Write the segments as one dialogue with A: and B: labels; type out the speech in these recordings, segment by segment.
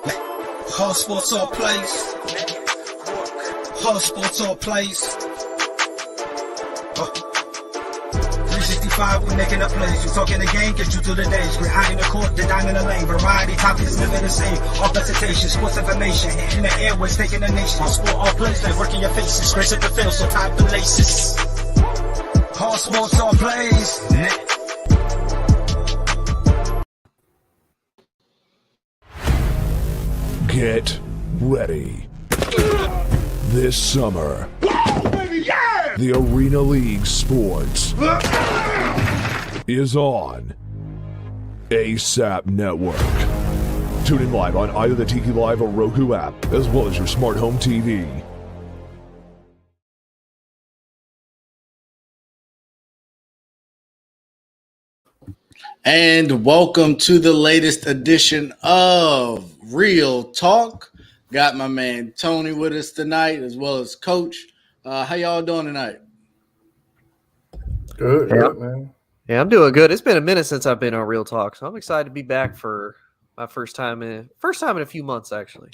A: Hard sports all plays. Hard sports all plays. 365, we making up plays. You talking the game, get you to the days. We're high in the court, the dime in the lane. Variety topics living the same. All presentation, sports information. In the airways, taking the nation. Hard sport all plays, they working your faces. Grace at the field, so tie the laces. Hard sports all plays.
B: Get ready. This summer, the Arena League Sports is on ASAP Network. Tune in live on either the Tiki Live or Roku app, as well as your smart home TV.
C: And welcome to the latest edition of Real Talk. Got my man Tony with us tonight, as well as Coach. How y'all doing tonight?
D: Good, man.
E: Yeah, I'm doing good. It's been a minute since I've been on Real Talk, so I'm excited to be back for my first time in a few months, actually.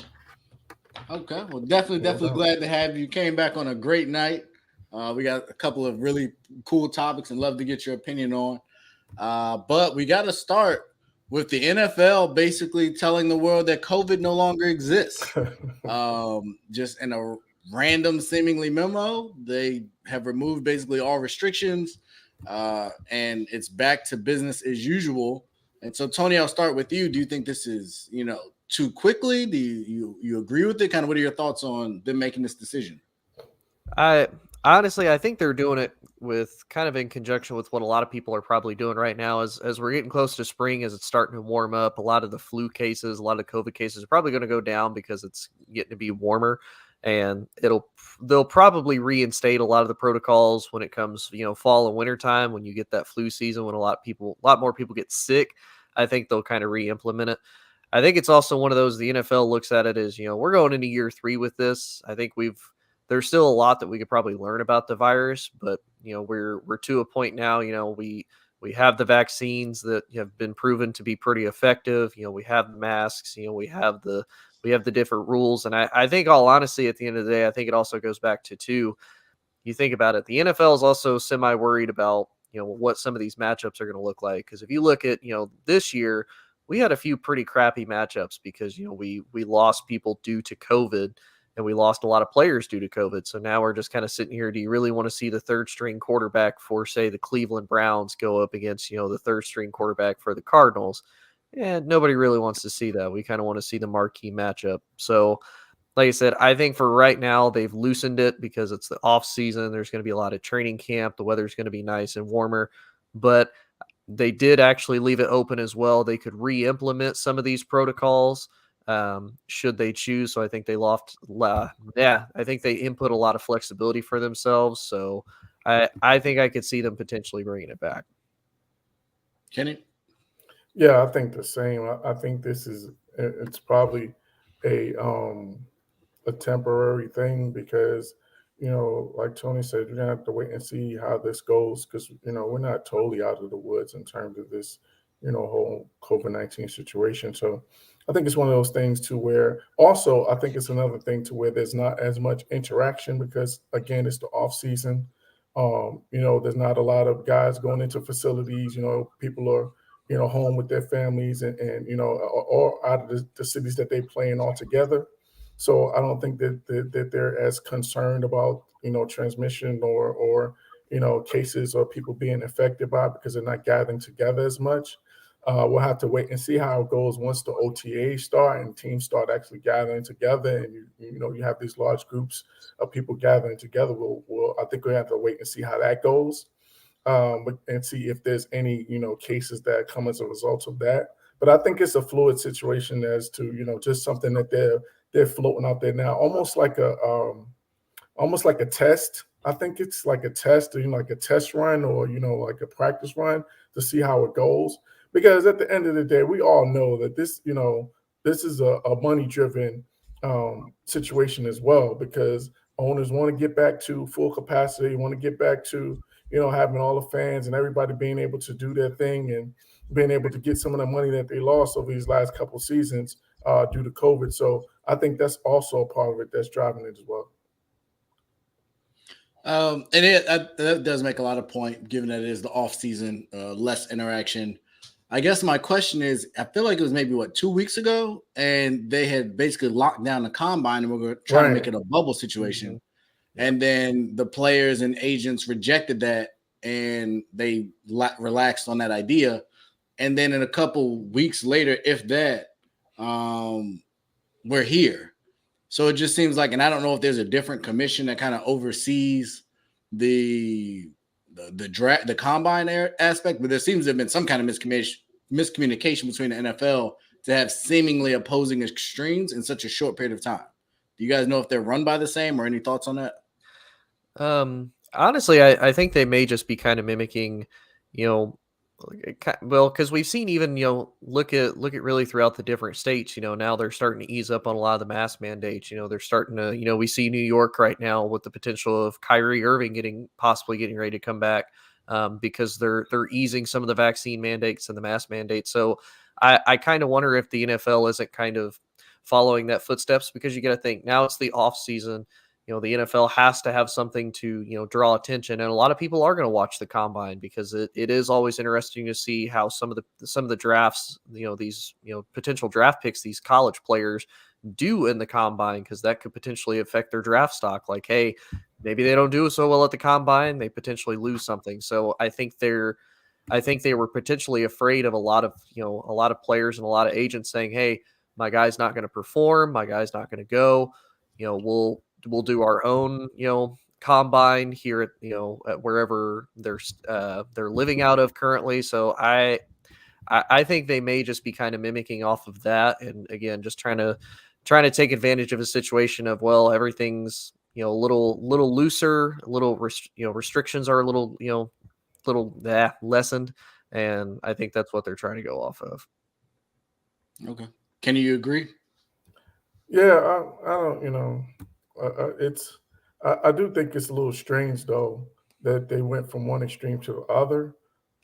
C: Okay, well, definitely glad to have you. Came back on a great night. We got a couple of really cool topics and love to get your opinion on. But we got to start with the NFL basically telling the world that COVID no longer exists. Just in a random seemingly memo, they have removed basically all restrictions, and it's back to business as usual. And so, Tony, I'll start with you. Do you think this is, too quickly? Do you agree with it? Kind of what are your thoughts on them making this decision?
E: I think they're doing it with kind of in conjunction with what a lot of people are probably doing right now as we're getting close to spring, as it's starting to warm up. A lot of the flu cases, a lot of COVID cases are probably going to go down because it's getting to be warmer, and they'll probably reinstate a lot of the protocols when it comes, fall and winter time, when you get that flu season, when a lot more people get sick. I think they'll kind of re-implement it. I think it's also one of those, the NFL looks at it as, we're going into year 3 with this. I think there's still a lot that we could probably learn about the virus, but we're to a point now. We have the vaccines that have been proven to be pretty effective. We have the masks. We have the different rules, and I think, all honesty, at the end of the day, I think it also goes back to you think about it. The NFL is also semi worried about what some of these matchups are going to look like, because if you look at this year, we had a few pretty crappy matchups because we lost people due to COVID. And we lost a lot of players due to COVID. So now we're just kind of sitting here. Do you really want to see the third string quarterback for, say, the Cleveland Browns go up against, the third string quarterback for the Cardinals? And nobody really wants to see that. We kind of want to see the marquee matchup. So, like I said, I think for right now, they've loosened it because it's the off season. There's going to be a lot of training camp. The weather's going to be nice and warmer. But they did actually leave it open as well. They could re-implement some of these protocols should they choose. So I think I think they input a lot of flexibility for themselves. So I think I could see them potentially bringing it back.
C: Kenny?
D: Yeah, I think the same. I think it's probably a temporary thing because, like Tony said, you're gonna have to wait and see how this goes because, we're not totally out of the woods in terms of this, whole COVID-19 situation. So I think it's one of those things to where also I think it's another thing to where there's not as much interaction because, again, it's the off season. There's not a lot of guys going into facilities. People are, home with their families and or out of the cities that they play in altogether. So I don't think that they're as concerned about, transmission or cases or people being affected by it because they're not gathering together as much. We'll have to wait and see how it goes once the OTAs start and teams start actually gathering together, and you have these large groups of people gathering together. I think we have to wait and see how that goes, and see if there's any cases that come as a result of that. But I think it's a fluid situation as to just something that they're floating out there now, almost like a test. I think it's like a test, like a test run or like a practice run to see how it goes. Because at the end of the day, we all know that this is a money-driven situation as well. Because owners want to get back to full capacity, want to get back to having all the fans and everybody being able to do their thing and being able to get some of the money that they lost over these last couple of seasons due to COVID. So I think that's also a part of it that's driving it as well.
C: And that does make a lot of point, given that it is the off season, less interaction. I guess my question is, I feel like it was maybe 2 weeks ago, and they had basically locked down the combine, and we were trying to make it a bubble situation. Mm-hmm. And then the players and agents rejected that, and they relaxed on that idea. And then in a couple weeks later, if that, we're here. So it just seems like, and I don't know if there's a different commission that kind of oversees the draft, the combine aspect, but there seems to have been some kind of miscommunication between the NFL to have seemingly opposing extremes in such a short period of time. Do you guys know if they're run by the same, or any thoughts on that?
E: Honestly, I think they may just be kind of mimicking, because we've seen even, look at really throughout the different states, now they're starting to ease up on a lot of the mask mandates. They're starting to, we see New York right now with the potential of Kyrie Irving possibly getting ready to come back, because they're easing some of the vaccine mandates and the mask mandates. So I kind of wonder if the NFL isn't kind of following that footsteps, because you got to think now it's the off season. The NFL has to have something to, draw attention. And a lot of people are going to watch the combine, because it is always interesting to see how some of the drafts, these, potential draft picks, these college players do in the combine, because that could potentially affect their draft stock. Like, hey, maybe they don't do so well at the combine, they potentially lose something. So I think they were potentially afraid of a lot of players and a lot of agents saying, hey, my guy's not going to perform, my guy's not going to go, we'll do our own, combine here at, at wherever they're living out of currently. So I think they may just be kind of mimicking off of that. And again, just trying to take advantage of a situation of, well, everything's, a little looser, a little, restrictions are a little, lessened. And I think that's what they're trying to go off of.
C: Okay. Can you agree?
D: Yeah, I don't, I do think it's a little strange though that they went from one extreme to the other.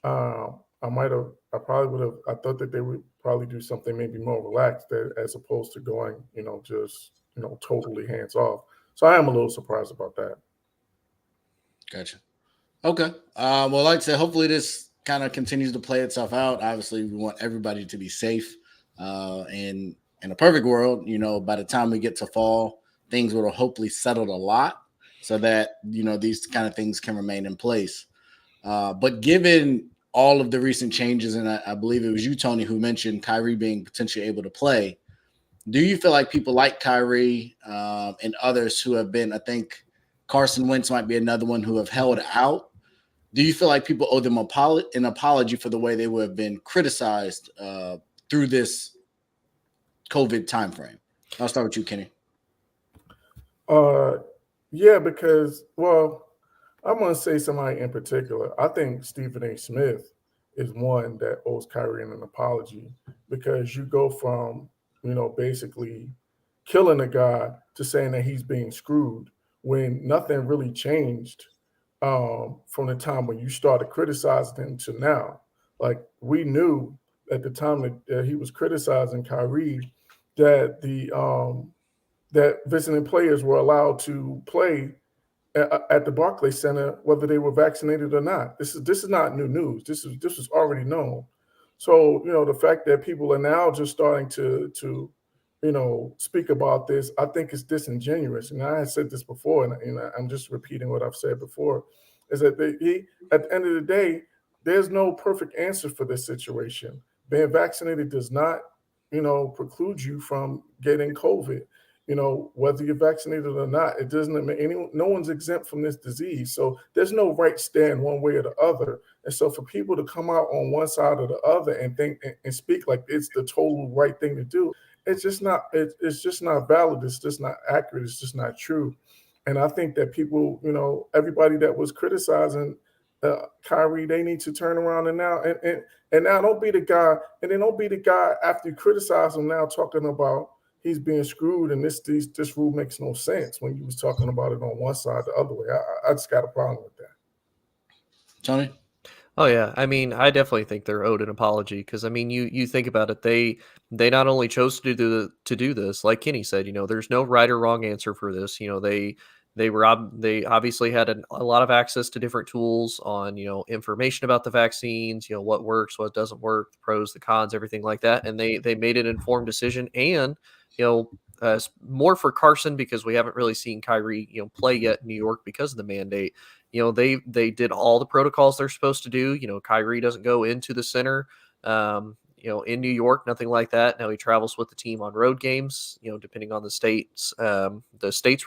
D: I thought that they would probably do something maybe more relaxed as opposed to going, just totally hands off. So I am a little surprised about that.
C: Gotcha. Okay. Well, like I said, hopefully this kind of continues to play itself out. Obviously, we want everybody to be safe. And in a perfect world, by the time we get to fall, things would have hopefully settled a lot, so that, these kind of things can remain in place. But given all of the recent changes, and I believe it was you, Tony, who mentioned Kyrie being potentially able to play, do you feel like people like Kyrie and others who have been, I think Carson Wentz might be another one, who have held out, do you feel like people owe them an apology for the way they would have been criticized through this COVID timeframe? I'll start with you, Kenny.
D: Yeah, because, well, I'm going to say somebody in particular. I think Stephen A. Smith is one that owes Kyrie an apology, because you go from, basically killing a guy to saying that he's being screwed when nothing really changed from the time when you started criticizing him to now. Like, we knew at the time that he was criticizing Kyrie that that visiting players were allowed to play at the Barclays Center, whether they were vaccinated or not. This is not new news. This was already known. So, the fact that people are now just starting to speak about this, I think is disingenuous. And I had said this before, and I'm just repeating what I've said before, is that at the end of the day, there's no perfect answer for this situation. Being vaccinated does not, preclude you from getting COVID. Whether you're vaccinated or not, it doesn't make no one's exempt from this disease. So there's no right stand one way or the other. And so for people to come out on one side or the other and think and speak like it's the total right thing to do, it's just not. It's just not valid. It's just not accurate. It's just not true. And I think that people, everybody that was criticizing Kyrie, they need to turn around and now don't be the guy, and then don't be the guy after you criticize him now talking about he's being screwed and this rule makes no sense when you was talking about it on one side the other way. I just got a problem with that.
C: Tony?
E: Oh yeah, I mean, I definitely think they're owed an apology because I mean, you think about it, they not only chose to do this, like Kenny said, there's no right or wrong answer for this. They obviously had a lot of access to different tools on information about the vaccines, what works, what doesn't work, the pros, the cons, everything like that, and they made an informed decision. And you know. More for Carson because we haven't really seen Kyrie, play yet in New York because of the mandate. They did all the protocols they're supposed to do. Kyrie doesn't go into the center in New York, nothing like that. Now he travels with the team on road games, depending on the state's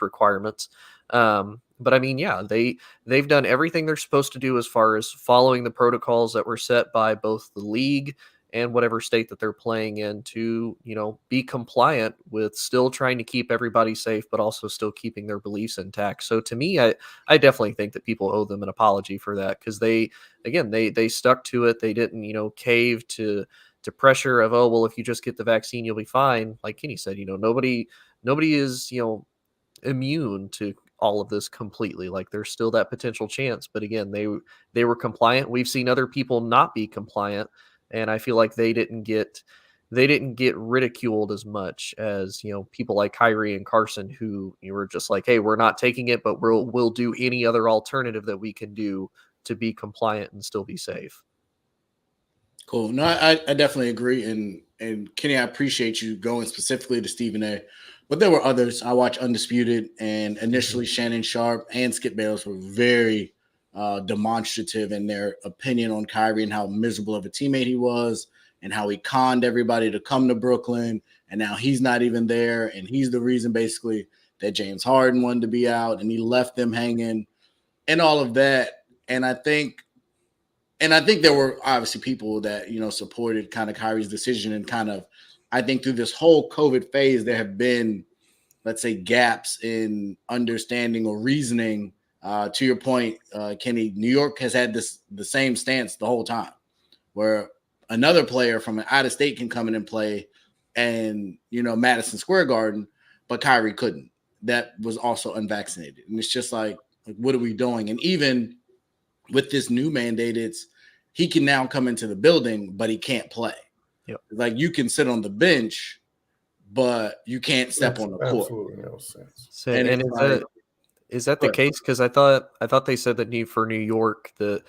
E: requirements. But I mean, yeah, they've done everything they're supposed to do as far as following the protocols that were set by both the league and whatever state that they're playing in to, be compliant with still trying to keep everybody safe, but also still keeping their beliefs intact. So to me, I definitely think that people owe them an apology for that because they stuck to it. They didn't, cave to pressure of, oh, well, if you just get the vaccine, you'll be fine. Like Kenny said, nobody is, immune to all of this completely. Like there's still that potential chance. But again, they were compliant. We've seen other people not be compliant. And I feel like they didn't get ridiculed as much as people like Kyrie and Carson who you were just like, hey, we're not taking it, but we'll do any other alternative that we can do to be compliant and still be safe.
C: Cool. No, I definitely agree. And Kenny, I appreciate you going specifically to Stephen A. But there were others. I watched Undisputed, and initially Shannon Sharpe and Skip Bayless were very demonstrative in their opinion on Kyrie and how miserable of a teammate he was and how he conned everybody to come to Brooklyn. And now he's not even there. And he's the reason basically that James Harden wanted to be out and he left them hanging and all of that. And I think there were obviously people that, supported kind of Kyrie's decision and kind of, I think through this whole COVID phase, there have been, let's say, gaps in understanding or reasoning. To your point, Kenny, New York has had the same stance the whole time, where another player from an out of state can come in and play, and Madison Square Garden, but Kyrie couldn't. That was also unvaccinated, and it's just like what are we doing? And even with this new mandate, he can now come into the building, but he can't play.
E: Yep.
C: Like you can sit on the bench, but you can't step on the court.
D: Absolutely no sense.
E: So, and is that the case? Because I thought they said that for New York, the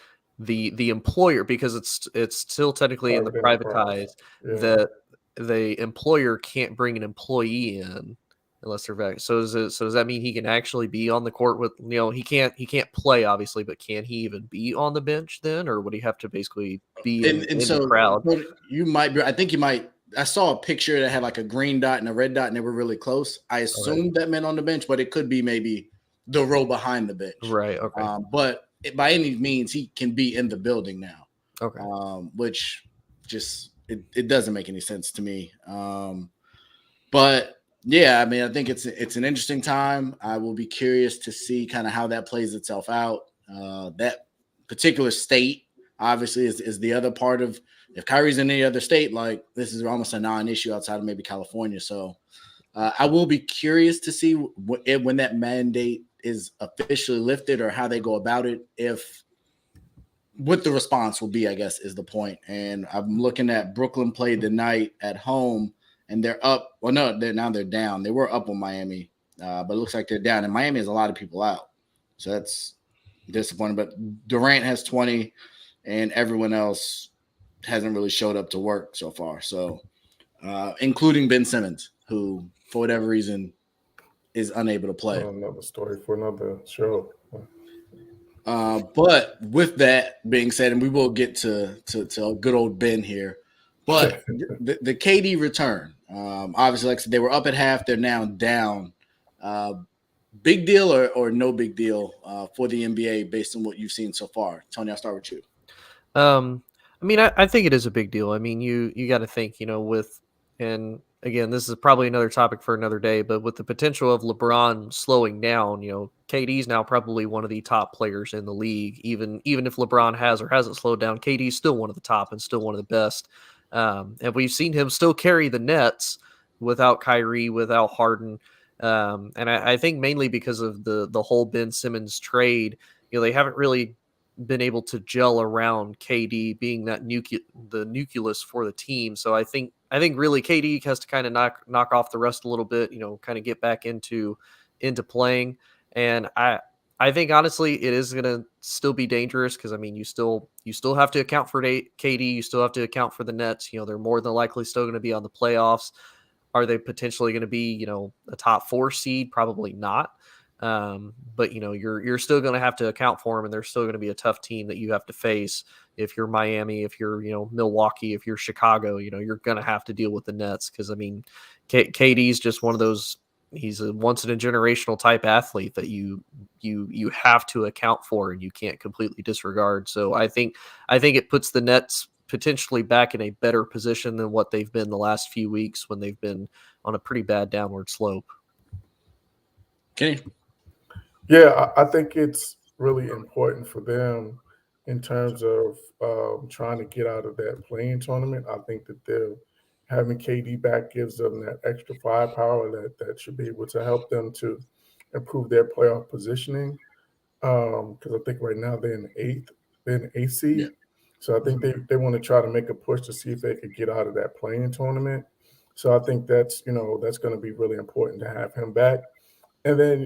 E: employer, because it's still technically in the privatized, that the employer can't bring an employee in unless they're vaccinated. So does that mean he can actually be on the court with he can't play obviously, but can he even be on the bench then, or would he have to basically be in the crowd?
C: You might be. I think you might. I saw a picture that had like a green dot and a red dot, and they were really close. I assumed that meant on the bench, but it could be maybe the row behind the bench.
E: Right. Okay.
C: But by any means, he can be in the building now.
E: Okay.
C: Which just it doesn't make any sense to me. But yeah, I mean, I think it's an interesting time. I will be curious to see kind of how that plays itself out. That particular state obviously is the other part of, if Kyrie's in any other state, like this is almost a non-issue outside of maybe California. So I will be curious to see when that mandate is officially lifted or how they go about it, what the response will be, I guess, is the point. And I'm looking at Brooklyn played tonight at home, and they're up. Well, no, they're down. They were up on Miami, but it looks like they're down. And Miami has a lot of people out. So that's disappointing. But Durant has 20, and everyone else hasn't really showed up to work so far. So including Ben Simmons, who, for whatever reason, is unable to play.
D: Another story for another show.
C: But with that being said, and we will get to good old Ben here, but the KD return, obviously, like I said, they were up at half. They're now down. Big deal or no big deal for the NBA based on what you've seen so far? Tony, I'll start with you.
E: I mean, I think it is a big deal. I mean, you got to think, and again, this is probably another topic for another day, but with the potential of LeBron slowing down, KD's now probably one of the top players in the league. Even if LeBron has or hasn't slowed down, KD's still one of the top and still one of the best. And we've seen him still carry the Nets without Kyrie, without Harden. And I think mainly because of the whole Ben Simmons trade, they haven't really been able to gel around KD being that the nucleus for the team. So I think really KD has to kind of knock off the rust a little bit, kind of get back into playing. And I think honestly it is going to still be dangerous because I mean you still have to account for KD, you still have to account for the Nets. They're more than likely still going to be on the playoffs. Are they potentially going to be a top 4 seed? Probably not. But you're still going to have to account for them, and they're still going to be a tough team that you have to face. If you're Miami, if you're Milwaukee, if you're Chicago, you're going to have to deal with the Nets because I mean, KD's just one of those. He's a once in a generational type athlete that you have to account for and you can't completely disregard. So I think it puts the Nets potentially back in a better position than what they've been the last few weeks when they've been on a pretty bad downward slope.
C: Kenny?
D: Yeah, I think it's really important for them in terms of trying to get out of that playing tournament. I think that having KD back gives them that extra firepower that should be able to help them to improve their playoff positioning. Because I think right now they're in the eighth seed.
C: Yeah.
D: So I think they want to try to make a push to see if they could get out of that playing tournament. So I think that's going to be really important to have him back. And then,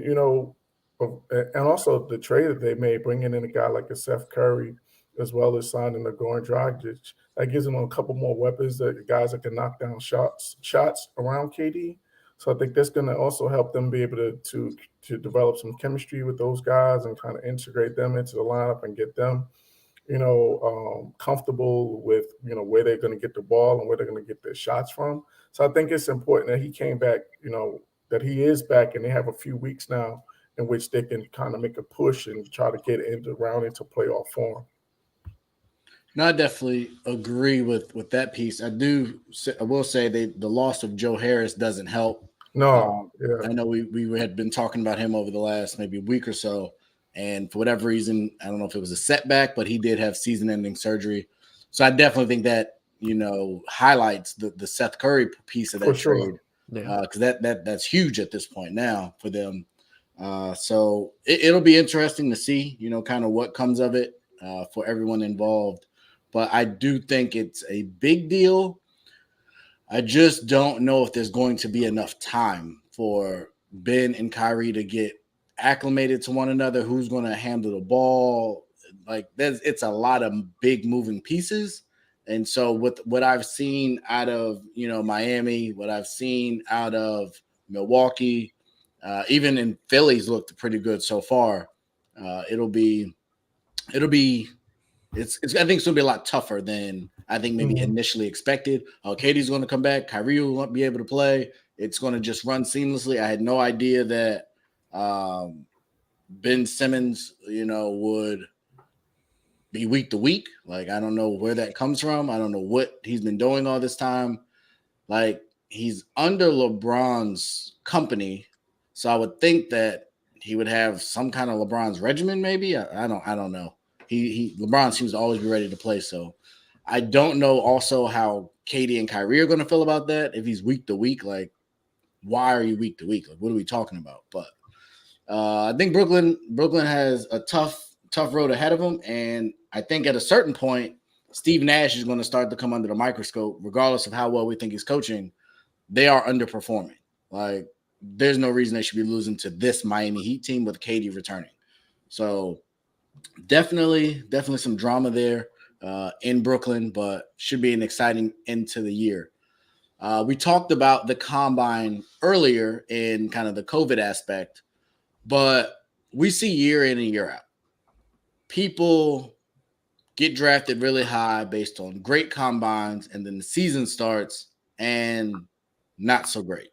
D: and also the trade that they made, bringing in a guy like a Seth Curry, as well as signing a Goran Dragic, that gives them a couple more weapons, guys that can knock down shots around KD. So I think that's going to also help them be able to develop some chemistry with those guys and kind of integrate them into the lineup and get them, comfortable with, where they're going to get the ball and where they're going to get their shots from. So I think it's important that he came back, that he is back, and they have a few weeks now in which they can kind of make a push and try to get into playoff form.
C: No, I definitely agree with that piece. I will say the loss of Joe Harris doesn't help.
D: No, yeah.
C: I know we had been talking about him over the last maybe week or so, and for whatever reason, I don't know if it was a setback, but he did have season-ending surgery. So I definitely think that highlights the Seth Curry piece of that trade, because that's huge at this point now for them. So it'll be interesting to see, kind of what comes of it for everyone involved. But I do think it's a big deal. I just don't know if there's going to be enough time for Ben and Kyrie to get acclimated to one another. Who's going to handle the ball? It's a lot of big moving pieces. And so with what I've seen out of, Miami, what I've seen out of Milwaukee, even in Philly's looked pretty good so far. I think it's going to be a lot tougher than I think maybe initially expected. KD's going to come back. Kyrie will not be able to play. It's going to just run seamlessly. I had no idea that Ben Simmons, would be week to week. I don't know where that comes from. I don't know what he's been doing all this time. He's under LeBron's company. So I would think that he would have some kind of LeBron's regimen, maybe. I don't know. LeBron seems to always be ready to play. So I don't know also how KD and Kyrie are going to feel about that. If he's week to week, why are you week to week? What are we talking about? But I think Brooklyn has a tough road ahead of them. And I think at a certain point, Steve Nash is going to start to come under the microscope, regardless of how well we think he's coaching. They are underperforming. There's no reason they should be losing to this Miami Heat team with KD returning. So definitely some drama there in Brooklyn, but should be an exciting end to the year. We talked about the combine earlier in kind of the COVID aspect, but we see year in and year out. People get drafted really high based on great combines, and then the season starts and not so great.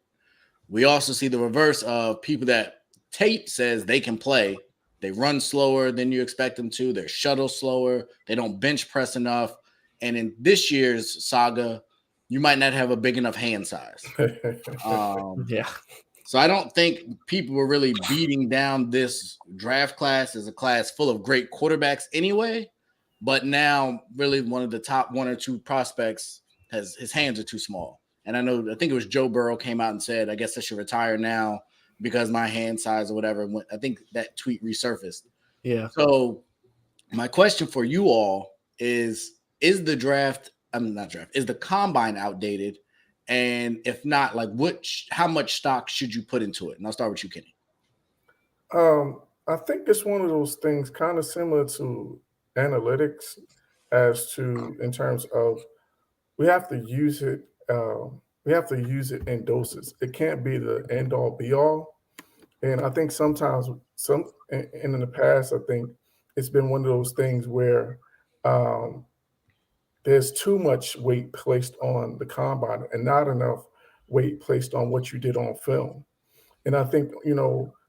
C: We also see the reverse of people that tape says they can play. They run slower than you expect them to. They're shuttle slower. They don't bench press enough. And in this year's saga, you might not have a big enough hand size.
E: Yeah.
C: So I don't think people were really beating down this draft class as a class full of great quarterbacks anyway. But now really one of the top one or two prospects his hands are too small. And I think it was Joe Burrow came out and said, I guess I should retire now because my hand size or whatever. I think that tweet resurfaced.
E: Yeah.
C: So My question for you all is the draft, is the combine outdated? And if not, like how much stock should you put into it? And I'll start with you, Kenny.
D: I think it's one of those things kind of similar to analytics as to in terms of we have to use it. We have to use it in doses. It can't be the end all be all. And I think sometimes in the past, I think it's been one of those things where um, there's too much weight placed on the combine and not enough weight placed on what you did on film. And I think,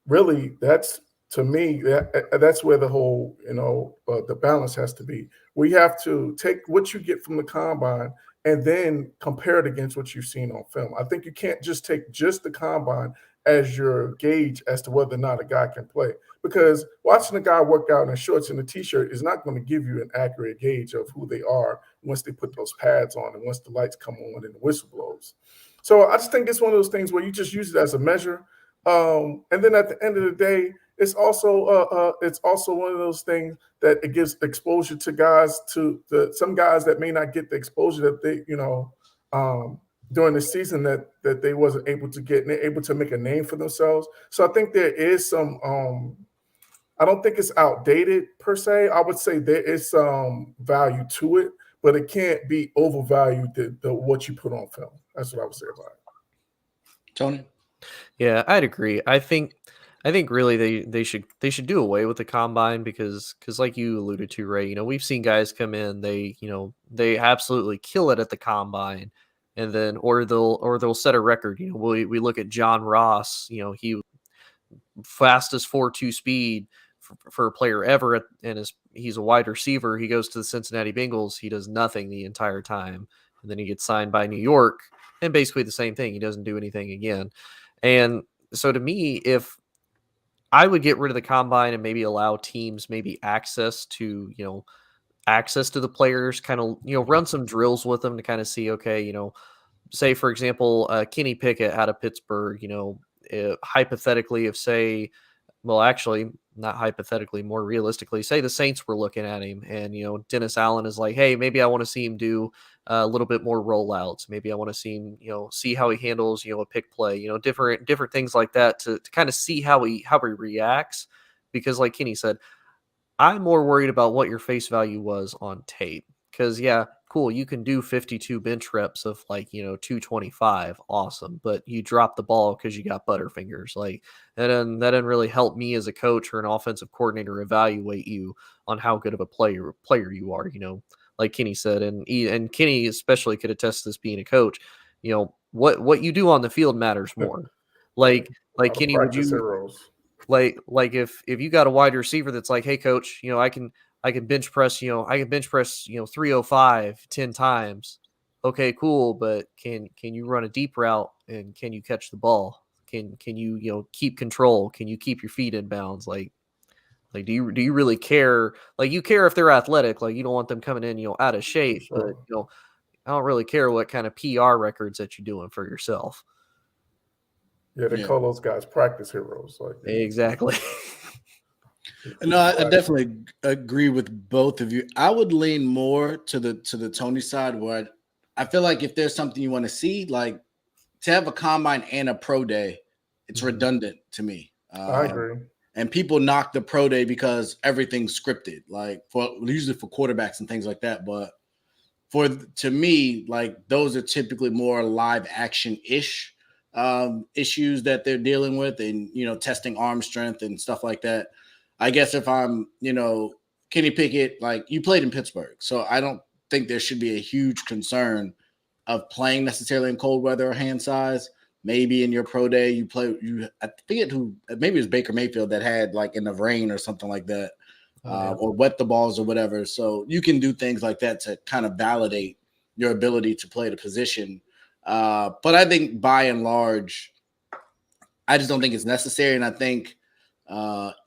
D: really that's to me, that's where the whole, the balance has to be. We have to take what you get from the combine and then compare it against what you've seen on film. I think you can't just take just the combine as your gauge as to whether or not a guy can play. Because watching a guy work out in shorts and a t-shirt is not going to give you an accurate gauge of who they are once they put those pads on and once the lights come on and the whistle blows. So I just think it's one of those things where you just use it as a measure. And then at the end of the day, it's also one of those things that it gives exposure to guys some guys that may not get the exposure that they during the season that they wasn't able to get, and they're able to make a name for themselves. So I think there is some. I don't think it's outdated per se. I would say there is some value to it, but it can't be overvalued the what you put on film. That's what I would say about it.
C: Tony?
E: Yeah, I'd agree. I think really they should do away with the combine because like you alluded to, Ray, we've seen guys come in, they absolutely kill it at the combine, and then or they'll set a record. We look at John Ross, he fastest 4.2 speed for a player ever, and he's a wide receiver. He goes to the Cincinnati Bengals, he does nothing the entire time, and then he gets signed by New York, and basically the same thing. He doesn't do anything again. And so to me, if I would get rid of the combine and maybe allow teams access to the players, kind of, run some drills with them to kind of see, okay, say for example, Kenny Pickett out of Pittsburgh, hypothetically, actually not hypothetically, more realistically, say the Saints were looking at him and, Dennis Allen is like, hey, maybe I want to see him do a little bit more rollouts. Maybe I want to see him, see how he handles, a pick play, different things like that to kind of see how he reacts. Because like Kenny said, I'm more worried about what your face value was on tape. Because yeah, cool, you can do 52 bench reps of 225, awesome, but you dropped the ball because you got butterfingers. Like that doesn't really help me as a coach or an offensive coordinator evaluate you on how good of a player you are. Like Kenny said, and Kenny especially could attest to this being a coach. What you do on the field matters more. Like Kenny, would you
D: heroes.
E: like if you got a wide receiver that's like, hey coach, I can bench press, 305 10 times. Okay, cool, but can you run a deep route and can you catch the ball? Can you keep control? Can you keep your feet in bounds? Like do you really care? Like you care if they're athletic, like you don't want them coming in, out of shape,
D: Sure.
E: but I don't really care what kind of PR records that you're doing for yourself.
D: Yeah, they call those guys practice heroes.
E: Exactly.
C: No, I definitely agree with both of you. I would lean more to the Tony side, where I feel like if there's something you want to see, like to have a combine and a pro day, it's redundant to me.
D: I agree.
C: And people knock the pro day because everything's scripted, like usually for quarterbacks and things like that. But to me, like those are typically more live action ish issues that they're dealing with, and testing arm strength and stuff like that. I guess if I'm, Kenny Pickett, like you played in Pittsburgh, so I don't think there should be a huge concern of playing necessarily in cold weather or hand size. Maybe in your pro day I forget maybe it was Baker Mayfield that had like in the rain or something like that, or wet the balls or whatever. So you can do things like that to kind of validate your ability to play the position. But I think by and large, I just don't think it's necessary. And I think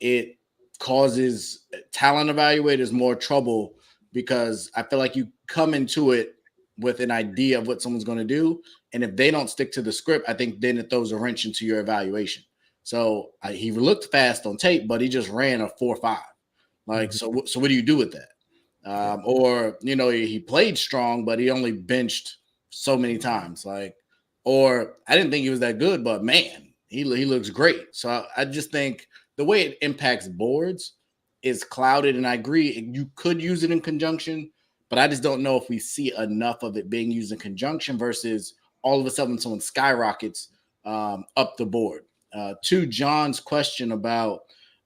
C: it causes talent evaluators more trouble because I feel like you come into it with an idea of what someone's going to do. And if they don't stick to the script, I think then it throws a wrench into your evaluation. So he looked fast on tape, but he just ran a 4.5. Like, so what do you do with that? Or, he played strong, but he only benched so many times. Like, or I didn't think he was that good, but man, he looks great. So I just think the way it impacts boards is clouded. And I agree, you could use it in conjunction, but I just don't know if we see enough of it being used in conjunction versus all of a sudden someone skyrockets up the board. To John's question about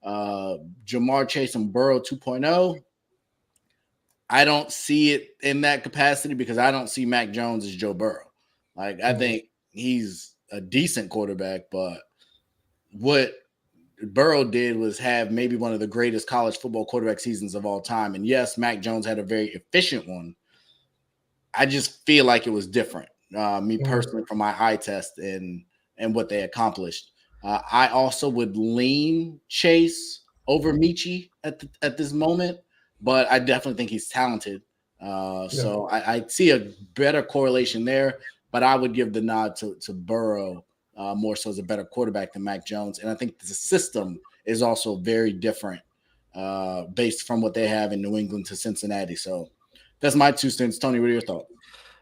C: Ja'Marr Chase and Burrow 2.0, I don't see it in that capacity because I don't see Mac Jones as Joe Burrow. Like, I think he's a decent quarterback, but what Burrow did was have maybe one of the greatest college football quarterback seasons of all time. And yes, Mac Jones had a very efficient one. I just feel like it was different, me personally, from my eye test and what they accomplished. I also would lean Chase over Michi at this moment, but I definitely think he's talented. So I see a better correlation there, but I would give the nod to Burrow more so as a better quarterback than Mac Jones. And I think the system is also very different based from what they have in New England to Cincinnati. So that's my 2 cents. Tony, what are your thoughts?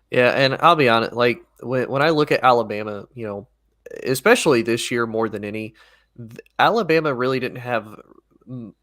E: Yeah, and I'll be honest, like when I look at Alabama, especially this year more than any, Alabama really didn't have,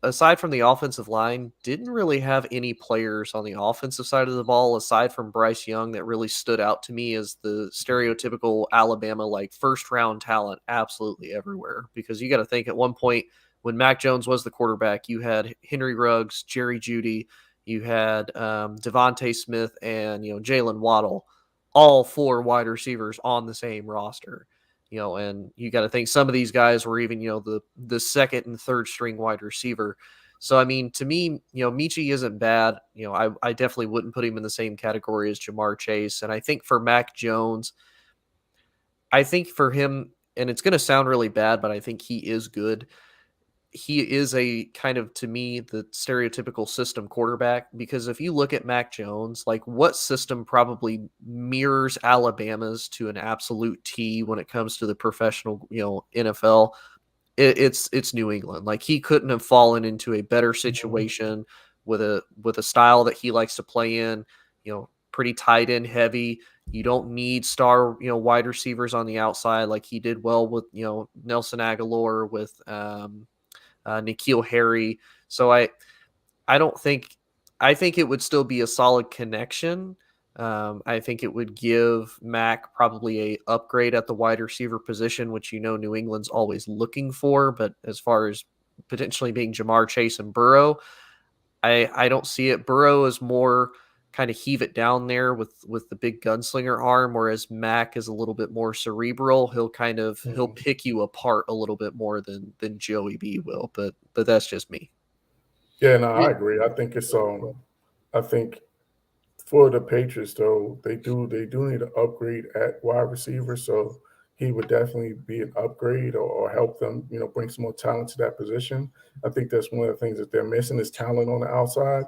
E: aside from the offensive line, didn't really have any players on the offensive side of the ball aside from Bryce Young that really stood out to me as the stereotypical Alabama, like, first round talent absolutely everywhere. Because you got to think, at one point when Mac Jones was the quarterback, you had Henry Ruggs, Jerry Jeudy, you had Devontae Smith, and Jalen Waddle, all 4 wide receivers on the same roster. And you got to think some of these guys were even, the second and third string wide receiver. So, I mean, to me, Michi isn't bad. I definitely wouldn't put him in the same category as Ja'Marr Chase. And I think for Mac Jones, I think for him, and it's going to sound really bad, but I think he is good. He is a kind of, to me, the stereotypical system quarterback, because if you look at Mac Jones, like, what system probably mirrors Alabama's to an absolute T when it comes to the professional, NFL, it's New England. Like, he couldn't have fallen into a better situation with a style that he likes to play in, pretty tight end heavy. You don't need star, wide receivers on the outside. Like he did well with, Nelson Aguilar, with, N'Keal Harry. So I think it would still be a solid connection. I think it would give Mac probably a upgrade at the wide receiver position, which New England's always looking for. But as far as potentially being Ja'Marr Chase and Burrow, I don't see it. Burrow is more kind of heave it down there with the big gunslinger arm, whereas Mac is a little bit more cerebral. He'll pick you apart a little bit more than Joey B will, but that's just me.
D: Yeah, no, I agree. I think it's I think for the Patriots though, they do need an upgrade at wide receiver, so he would definitely be an upgrade or help them, bring some more talent to that position. I think that's one of the things that they're missing is talent on the outside.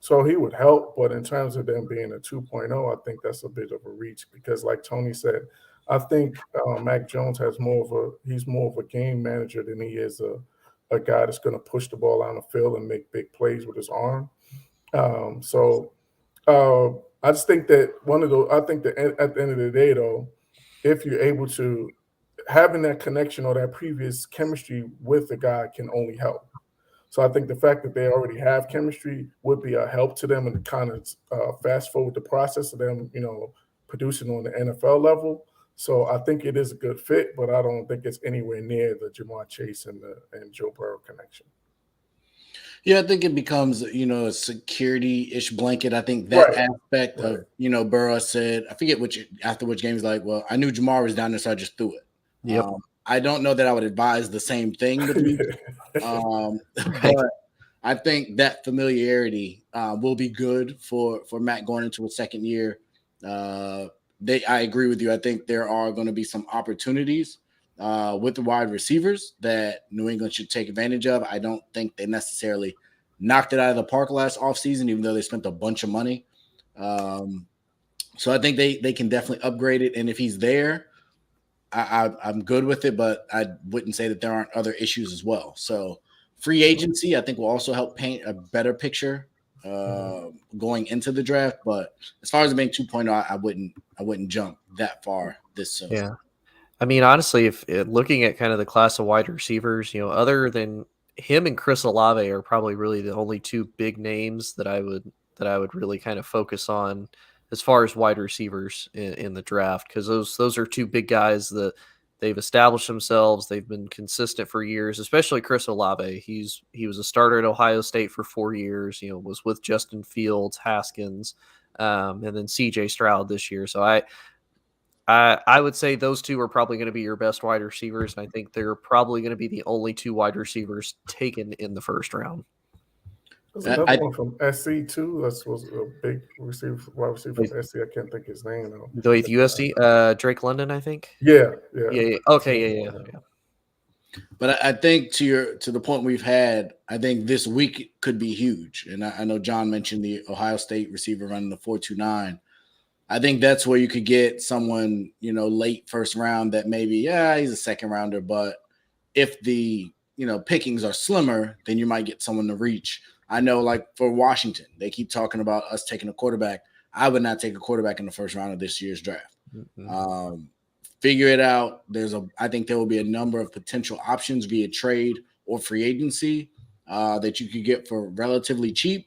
D: So he would help, but in terms of them being a 2.0, I think that's a bit of a reach because, like Tony said, I think Mac Jones he's more of a game manager than he is a guy that's going to push the ball on the field and make big plays with his arm. I just think that I think that at the end of the day, though, if you're able to having that connection or that previous chemistry with the guy can only help. So I think the fact that they already have chemistry would be a help to them and kind of fast forward the process of them, producing on the NFL level. So I think it is a good fit, but I don't think it's anywhere near the Ja'Marr Chase and Joe Burrow connection.
C: Yeah, I think it becomes, a security-ish blanket. I think that aspect of, Burrow said, I forget after which game he's like, well, I knew Ja'Marr was down there, so I just threw it.
E: Yep.
C: I don't know that I would advise the same thing with me. But I think that familiarity will be good for Matt going into a second year. I agree with you. I think there are going to be some opportunities with the wide receivers that New England should take advantage of. I don't think they necessarily knocked it out of the park last offseason, even though they spent a bunch of money. So I think they can definitely upgrade it. And if he's there, I'm good with it, but I wouldn't say that there aren't other issues as well. So Free agency, I think, will also help paint a better picture going into the draft. But as far as it being 2.0, I wouldn't jump that far this soon.
E: Yeah. I mean, honestly, if looking at kind of the class of wide receivers, other than him and Chris Olave are probably really the only two big names that I would really kind of focus on as far as wide receivers in the draft, because those are two big guys that they've established themselves. They've been consistent for years, especially Chris Olave. He was a starter at Ohio State for 4 years. Was with Justin Fields, Haskins, and then C.J. Stroud this year. So I would say those two are probably going to be your best wide receivers, and I think they're probably going to be the only two wide receivers taken in the first round.
D: There's another one from SC too. That was a big wide receiver from SC. I can't think his name though.
E: With USC, Drake London, I think.
D: Yeah.
E: Okay, yeah.
C: But I think to the point we've had, I think this week could be huge. And I know John mentioned the Ohio State receiver running the 4.29. I think that's where you could get someone, late first round that maybe, he's a second rounder. But if the, pickings are slimmer, then you might get someone to reach. I know, like for Washington, they keep talking about us taking a quarterback. I would not take a quarterback in the first round of this year's draft. Mm-hmm. Figure it out. I think there will be a number of potential options via trade or free agency that you could get for relatively cheap.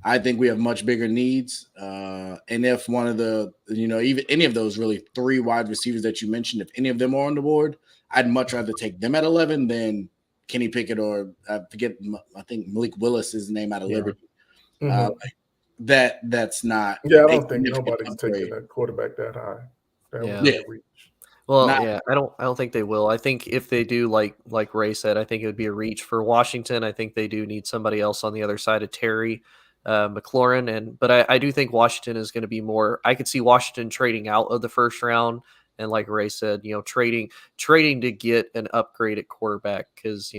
C: I think we have much bigger needs. And if one of the, even any of those really 3 wide receivers that you mentioned, if any of them are on the board, I'd much rather take them at 11 than Kenny Pickett or I think Malik Willis is the name out of Liberty.
D: Mm-hmm.
C: That's not.
D: Yeah, I don't think nobody's taking a quarterback that high. That reach.
E: Well, I don't think they will. I think if they do, like Ray said, I think it would be a reach for Washington. I think they do need somebody else on the other side of Terry McLaurin, but I do think Washington is going to be more. I could see Washington trading out of the first round, and like Ray said, trading to get an upgrade at quarterback, because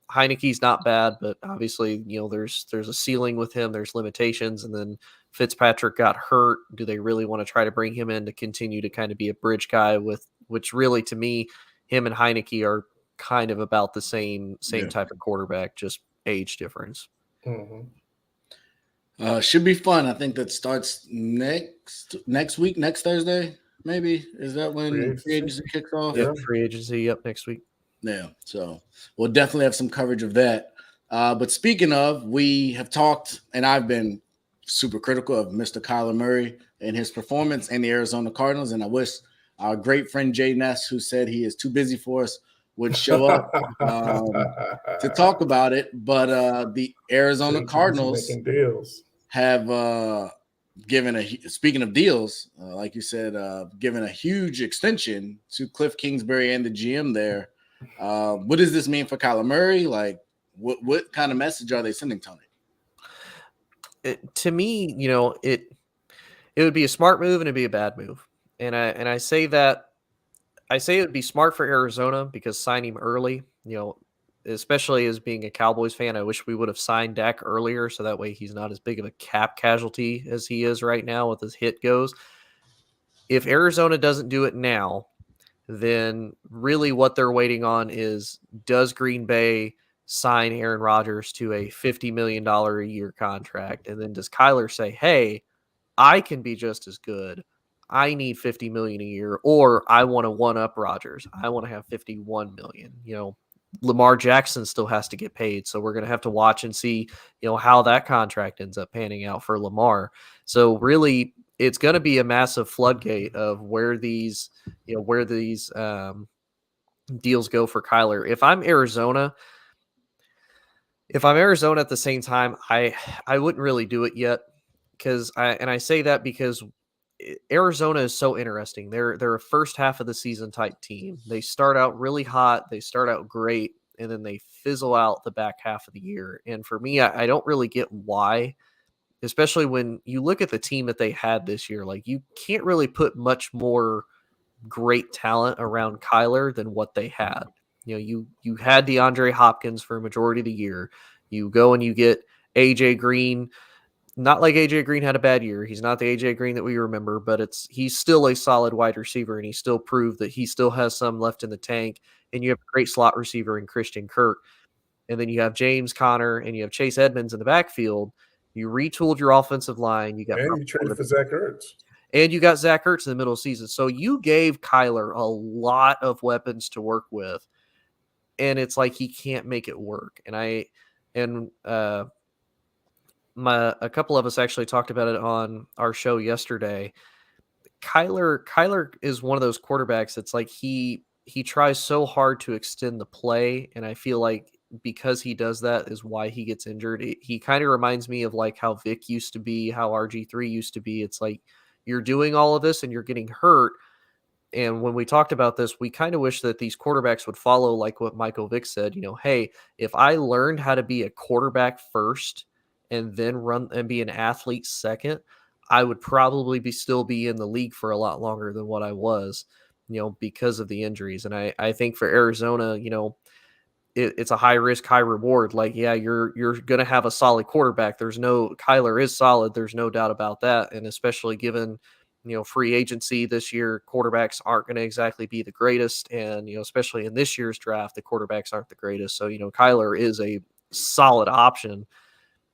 E: Heineke's not bad, but obviously there's a ceiling with him. There's limitations, and then Fitzpatrick got hurt. Do they really want to try to bring him in to continue to kind of be a bridge guy which really, to me, him and Heineke are kind of about the same type of quarterback, just age difference.
D: Mm-hmm.
C: Should be fun. I think that starts next week, next Thursday, maybe. Is that when free agency kicks off?
E: Yeah, free agency next week.
C: Yeah, so we'll definitely have some coverage of that. But speaking of, we have talked, and I've been super critical of Mr. Kyler Murray and his performance and the Arizona Cardinals, and I wish our great friend Jay Ness, who said he is too busy for us, would show up to talk about it. But the Arizona Cardinals have speaking of deals, like you said, given a huge extension to Cliff Kingsbury and the GM there. What does this mean for Kyler Murray? Like, what kind of message are they sending, Tony?
E: To me, it would be a smart move and it'd be a bad move. And I say it would be smart for Arizona because sign him early, especially as being a Cowboys fan. I wish we would have signed Dak earlier, so that way he's not as big of a cap casualty as he is right now with his hit goes. If Arizona doesn't do it now, then really what they're waiting on is, does Green Bay sign Aaron Rodgers to a $50 million a year contract? And then does Kyler say, hey, I can be just as good. I need $50 million a year, or I want to one-up Rodgers. I want to have $51 million. Lamar Jackson still has to get paid, so we're going to have to watch and see, how that contract ends up panning out for Lamar. So really, it's going to be a massive floodgate of where these deals go for Kyler. If I'm Arizona at the same time, I wouldn't really do it yet, because I say that because Arizona is so interesting. They're a first half of the season type team. They start out really hot. They start out great, and then they fizzle out the back half of the year. And for me, I don't really get why, especially when you look at the team that they had this year. Like, you can't really put much more great talent around Kyler than what they had. You had DeAndre Hopkins for a majority of the year. You go and you get AJ Green. Not like AJ Green had a bad year. He's not the AJ Green that we remember, but he's still a solid wide receiver, and he still proved that he still has some left in the tank. And you have a great slot receiver in Christian Kirk. and then you have James Conner and you have Chase Edmonds in the backfield. You retooled your offensive line. You got
D: And you traded for Zach Ertz.
E: And you got Zach Ertz in the middle of the season. So you gave Kyler a lot of weapons to work with. And it's like he can't make it work. And a couple of us actually talked about it on our show yesterday. Kyler is one of those quarterbacks that's like he tries so hard to extend the play, and I feel like because he does that is why he gets injured. He kind of reminds me of like how Vic used to be, how RG3 used to be. It's like you're doing all of this and you're getting hurt. And when we talked about this, we kind of wish that these quarterbacks would follow like what Michael Vick said, hey, if I learned how to be a quarterback first and then run and be an athlete second, I would probably still be in the league for a lot longer than what I was, because of the injuries. And I think for Arizona, it's a high risk, high reward. Like, yeah, you're going to have a solid quarterback. Kyler is solid. There's no doubt about that. And especially given, free agency this year, quarterbacks aren't going to exactly be the greatest. And, especially in this year's draft, the quarterbacks aren't the greatest. So, Kyler is a solid option.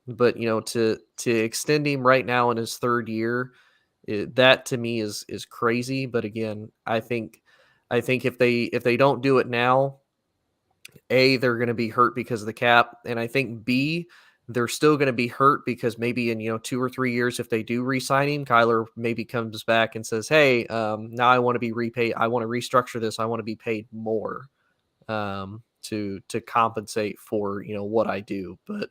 E: But to extend him right now in his third year, that to me is crazy. But again, I think if they don't do it now, A, they're going to be hurt because of the cap, and I think B, they're still going to be hurt because maybe in 2 or 3 years, if they do re-sign him, Kyler maybe comes back and says, "Hey, now I want to be repaid. I want to restructure this. I want to be paid more to compensate for what I do." But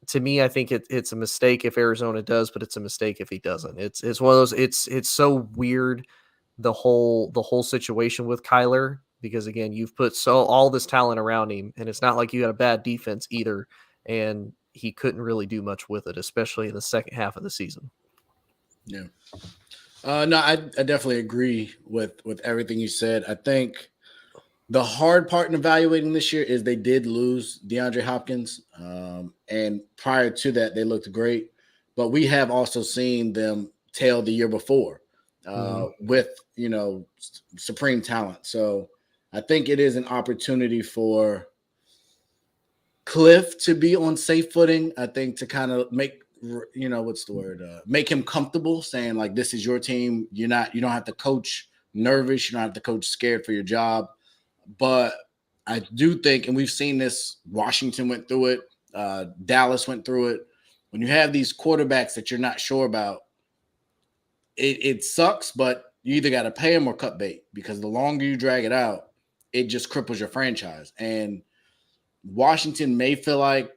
E: to me, I think it's a mistake if Arizona does, but it's a mistake if he doesn't. It's one of those. It's so weird, the whole situation with Kyler, because again, you've put all this talent around him, and it's not like you got a bad defense either, and he couldn't really do much with it, especially in the second half of the season.
C: Yeah. No, I definitely agree with everything you said. I think the hard part in evaluating this year is they did lose DeAndre Hopkins. And prior to that, they looked great. But we have also seen them tail the year before with, supreme talent. So I think it is an opportunity for Cliff to be on safe footing. I think to kind of make, make him comfortable saying like, this is your team. You don't have to coach nervous. You don't have to coach scared for your job. But I do think, and we've seen this, Washington went through it, Dallas went through it. When you have these quarterbacks that you're not sure about, it sucks, but you either got to pay them or cut bait, because the longer you drag it out, it just cripples your franchise. And Washington may feel like,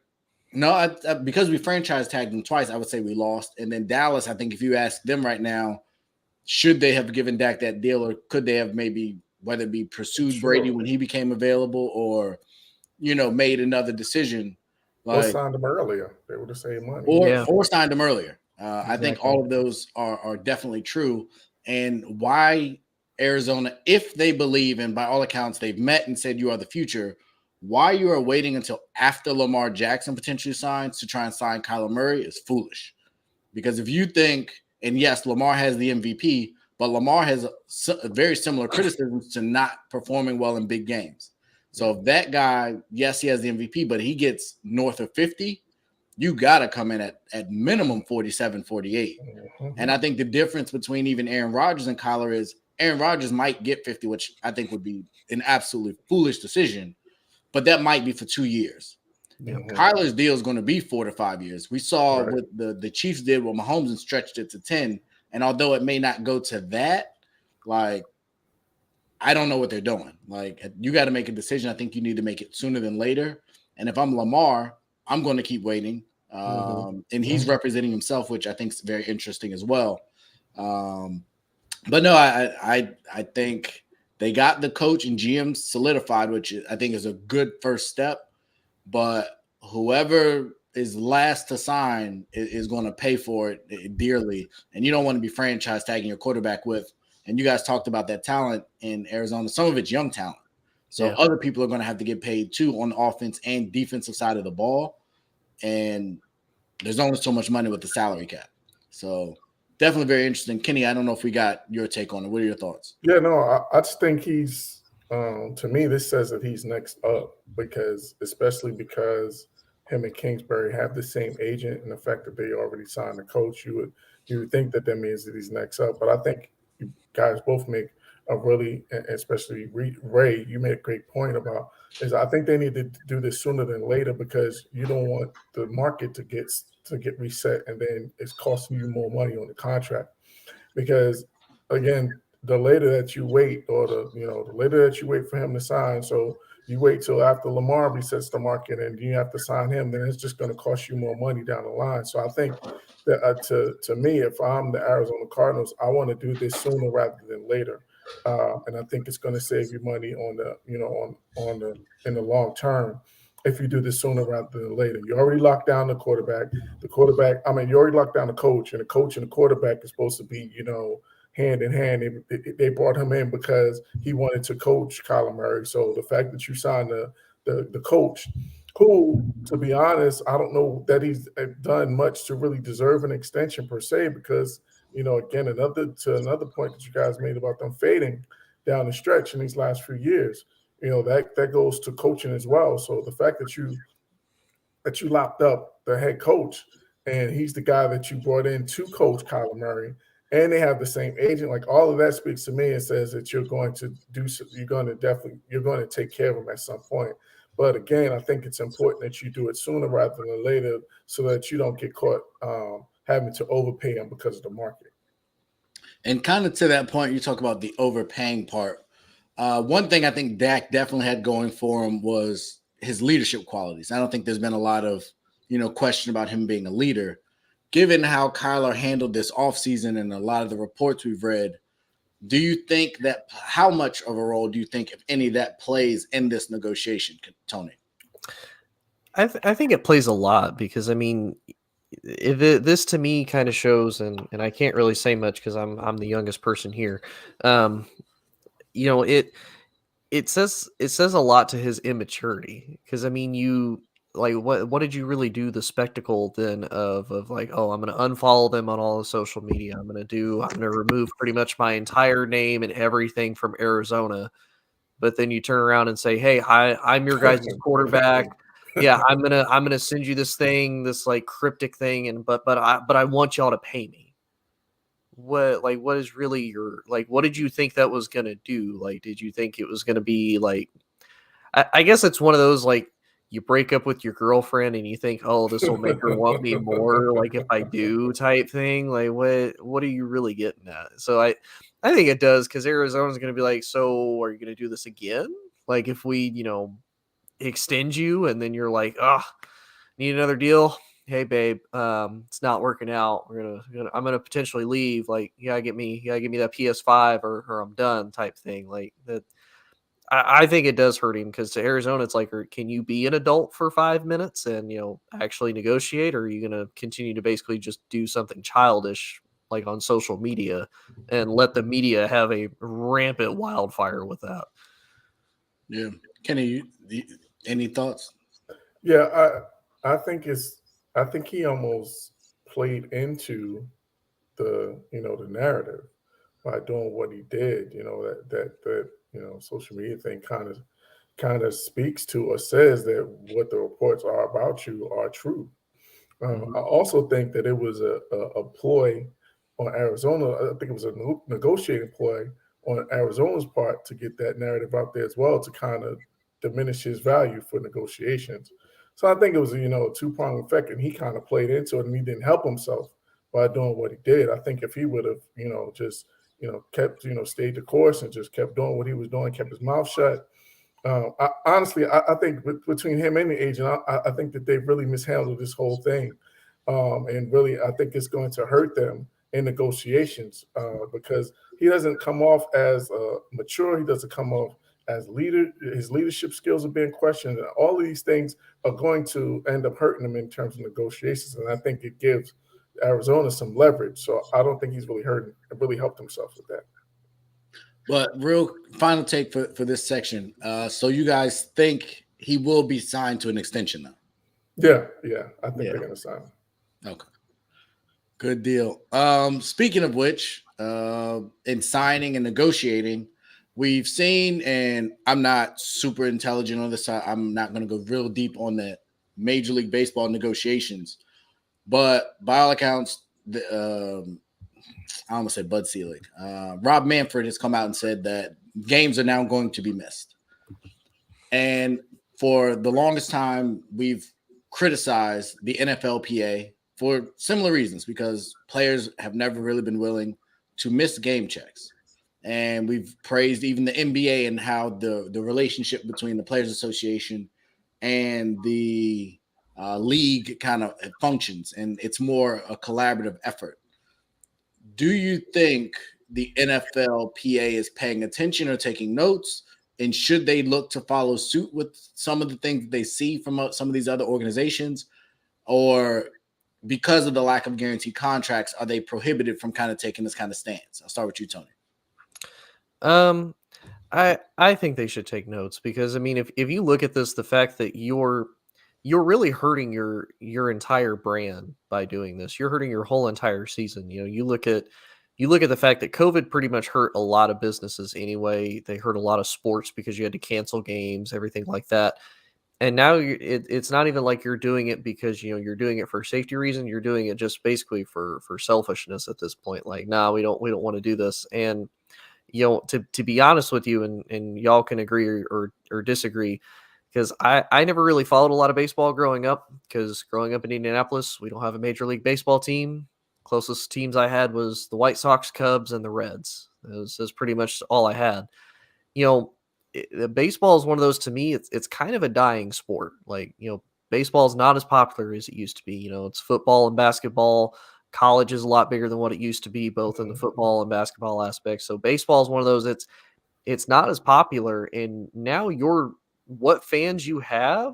C: no, because we franchise tagged them twice, I would say we lost. And then Dallas, I think if you ask them right now, should they have given Dak that deal, or could they have maybe, whether it be pursued Brady when he became available, or, made another decision.
D: Or signed him earlier. They would have saved money.
C: Or signed him earlier. Exactly. I think all of those are definitely true. And why Arizona, if they believe, and by all accounts they've met and said you are the future, why you are waiting until after Lamar Jackson potentially signs to try and sign Kyler Murray is foolish. Because if you think, and yes, Lamar has the MVP, but Lamar has a very similar criticisms to not performing well in big games. So if that guy, yes, he has the MVP, but he gets north of 50, you got to come in at minimum 47, 48. Mm-hmm. And I think the difference between even Aaron Rodgers and Kyler is Aaron Rodgers might get 50, which I think would be an absolutely foolish decision, but that might be for 2 years. Mm-hmm. Kyler's deal is going to be 4 to 5 years. We saw what the Chiefs did with Mahomes and stretched it to 10. And although it may not go to that, like, I don't know what they're doing. Like, you got to make a decision. I think you need to make it sooner than later. And if I'm Lamar, I'm going to keep waiting. And he's representing himself, which I think is very interesting as well. But no, I think they got the coach and GM solidified, which I think is a good first step. But whoever is last to sign is going to pay for it dearly. And you don't want to be franchise tagging your quarterback with. And you guys talked about that talent in Arizona. Some of it's young talent. So other people are going to have to get paid too on the offense and defensive side of the ball. And there's only so much money with the salary cap. So definitely very interesting. Kenny, I don't know if we got your take on it. What are your thoughts?
D: Yeah, no, I just think he's To me, this says that he's next up especially because him and Kingsbury have the same agent, and the fact that they already signed the coach, you would think that means that he's next up. But I think you guys both make a really, especially Ray, you made a great point about is I think they need to do this sooner than later because you don't want the market to get reset and then it's costing you more money on the contract. Because again, the later that you wait, or the later that you wait for him to sign, so you wait till after Lamar resets the market and you have to sign him, then it's just going to cost you more money down the line. So I think that to me, if I'm the Arizona Cardinals, I want to do this sooner rather than later, and I think it's going to save you money on the in the long term if you do this sooner rather than later. You already locked down the quarterback. You already locked down the coach, and the coach and the quarterback is supposed to be, hand in hand. They brought him in because he wanted to coach Kyler Murray. So the fact that you signed the coach, who, to be honest, I don't know that he's done much to really deserve an extension per se, because, again, another point that you guys made about them fading down the stretch in these last few years, that goes to coaching as well. So the fact that you locked up the head coach and he's the guy that you brought in to coach Kyler Murray, and they have the same agent, like all of that speaks to me and says that you're going to take care of him at some point. But again, I think it's important that you do it sooner rather than later so that you don't get caught having to overpay him because of the market.
C: And kind of to that point, you talk about the overpaying part. One thing I think Dak definitely had going for him was his leadership qualities. I don't think there's been a lot of, question about him being a leader. Given how Kyler handled this offseason and a lot of the reports we've read, do you think that how much of a role do you think, if any, that plays in this negotiation, Tony?
E: I think it plays a lot because, this to me kind of shows, and I can't really say much because I'm the youngest person here. It says a lot to his immaturity because what did you really do? The spectacle then of like, oh, I'm going to unfollow them on all the social media. I'm going to remove pretty much my entire name and everything from Arizona. But then you turn around and say, hey, I'm your guys' quarterback. Yeah, I'm gonna send you this like cryptic thing, but I want y'all to pay me. What is really what did you think that was gonna do? Like, did you think it was gonna be like? I guess it's one of those like, you break up with your girlfriend and you think, oh, this will make her want me more, like if I do type thing. Like, what are you really getting at? So I think it does, because Arizona's going to be like, so are you going to do this again? Like if we, extend you and then you're like, need another deal. Hey babe, it's not working out. I'm gonna potentially leave. Like, you gotta get me that PS5 or I'm done type thing. Like that. I think it does hurt him, because to Arizona, it's like, can you be an adult for 5 minutes and, actually negotiate? Or are you going to continue to basically just do something childish, like on social media, and let the media have a rampant wildfire with that?
C: Yeah. Kenny, any thoughts?
D: Yeah, I think he almost played into the narrative by doing what he did. That social media thing kind of speaks to or says that what the reports are about you are true. I also think that it was a ploy on Arizona. I think it was a negotiating ploy on Arizona's part to get that narrative out there as well, to kind of diminish his value for negotiations. So I think it was a two-pronged effect, and he kind of played into it, and he didn't help himself by doing what he did. I think if he would have just kept stayed the course and just kept doing what he was doing, kept his mouth shut. I think between him and the agent, I think that they've really mishandled this whole thing, and really I think it's going to hurt them in negotiations, because he doesn't come off as mature. He doesn't come off as leader. His leadership skills are being questioned. And all of these things are going to end up hurting him in terms of negotiations, and I think it gives Arizona some leverage. So I don't think he's really helped himself with that.
C: But real final take for this section. So you guys think he will be signed to an extension though?
D: Yeah. I think they're gonna sign him.
C: Okay. Good deal. Speaking of which, in signing and negotiating, we've seen, and I'm not super intelligent on this side. I'm not going to go real deep on the Major League Baseball negotiations, but by all accounts, I almost said Bud Selig. Rob Manfred has come out and said that games are now going to be missed. And for the longest time, we've criticized the NFLPA for similar reasons, because players have never really been willing to miss game checks. And we've praised even the NBA and how the relationship between the Players Association and the league kind of functions, and it's more a collaborative effort. Do you think the NFLPA is paying attention or taking notes? And should they look to follow suit with some of the things that they see from some of these other organizations? Or because of the lack of guaranteed contracts, are they prohibited from kind of taking this kind of stance? I'll start with you, Tony.
E: I think they should take notes, because I mean, if you look at this, the fact that you're really hurting your entire brand by doing this. You're hurting your whole entire season. You know, you look at the fact that COVID pretty much hurt a lot of businesses anyway. They hurt a lot of sports because you had to cancel games, everything like that. And now it's not even like you're doing it because, you know, you're doing it for safety reason. You're doing it just basically for selfishness at this point. Like, nah, we don't want to do this. And, you know, to be honest with you, and y'all can agree or disagree, because I never really followed a lot of baseball growing up, because growing up in Indianapolis, we don't have a Major League Baseball team. Closest teams I had was the White Sox, Cubs, and the Reds. That's pretty much all I had. You know, baseball is one of those, to me, it's kind of a dying sport. Like, you know, baseball is not as popular as it used to be. You know, it's football and basketball. College is a lot bigger than what it used to be, both in the football and basketball aspects. So baseball is one of those it's not as popular. And now what fans you have,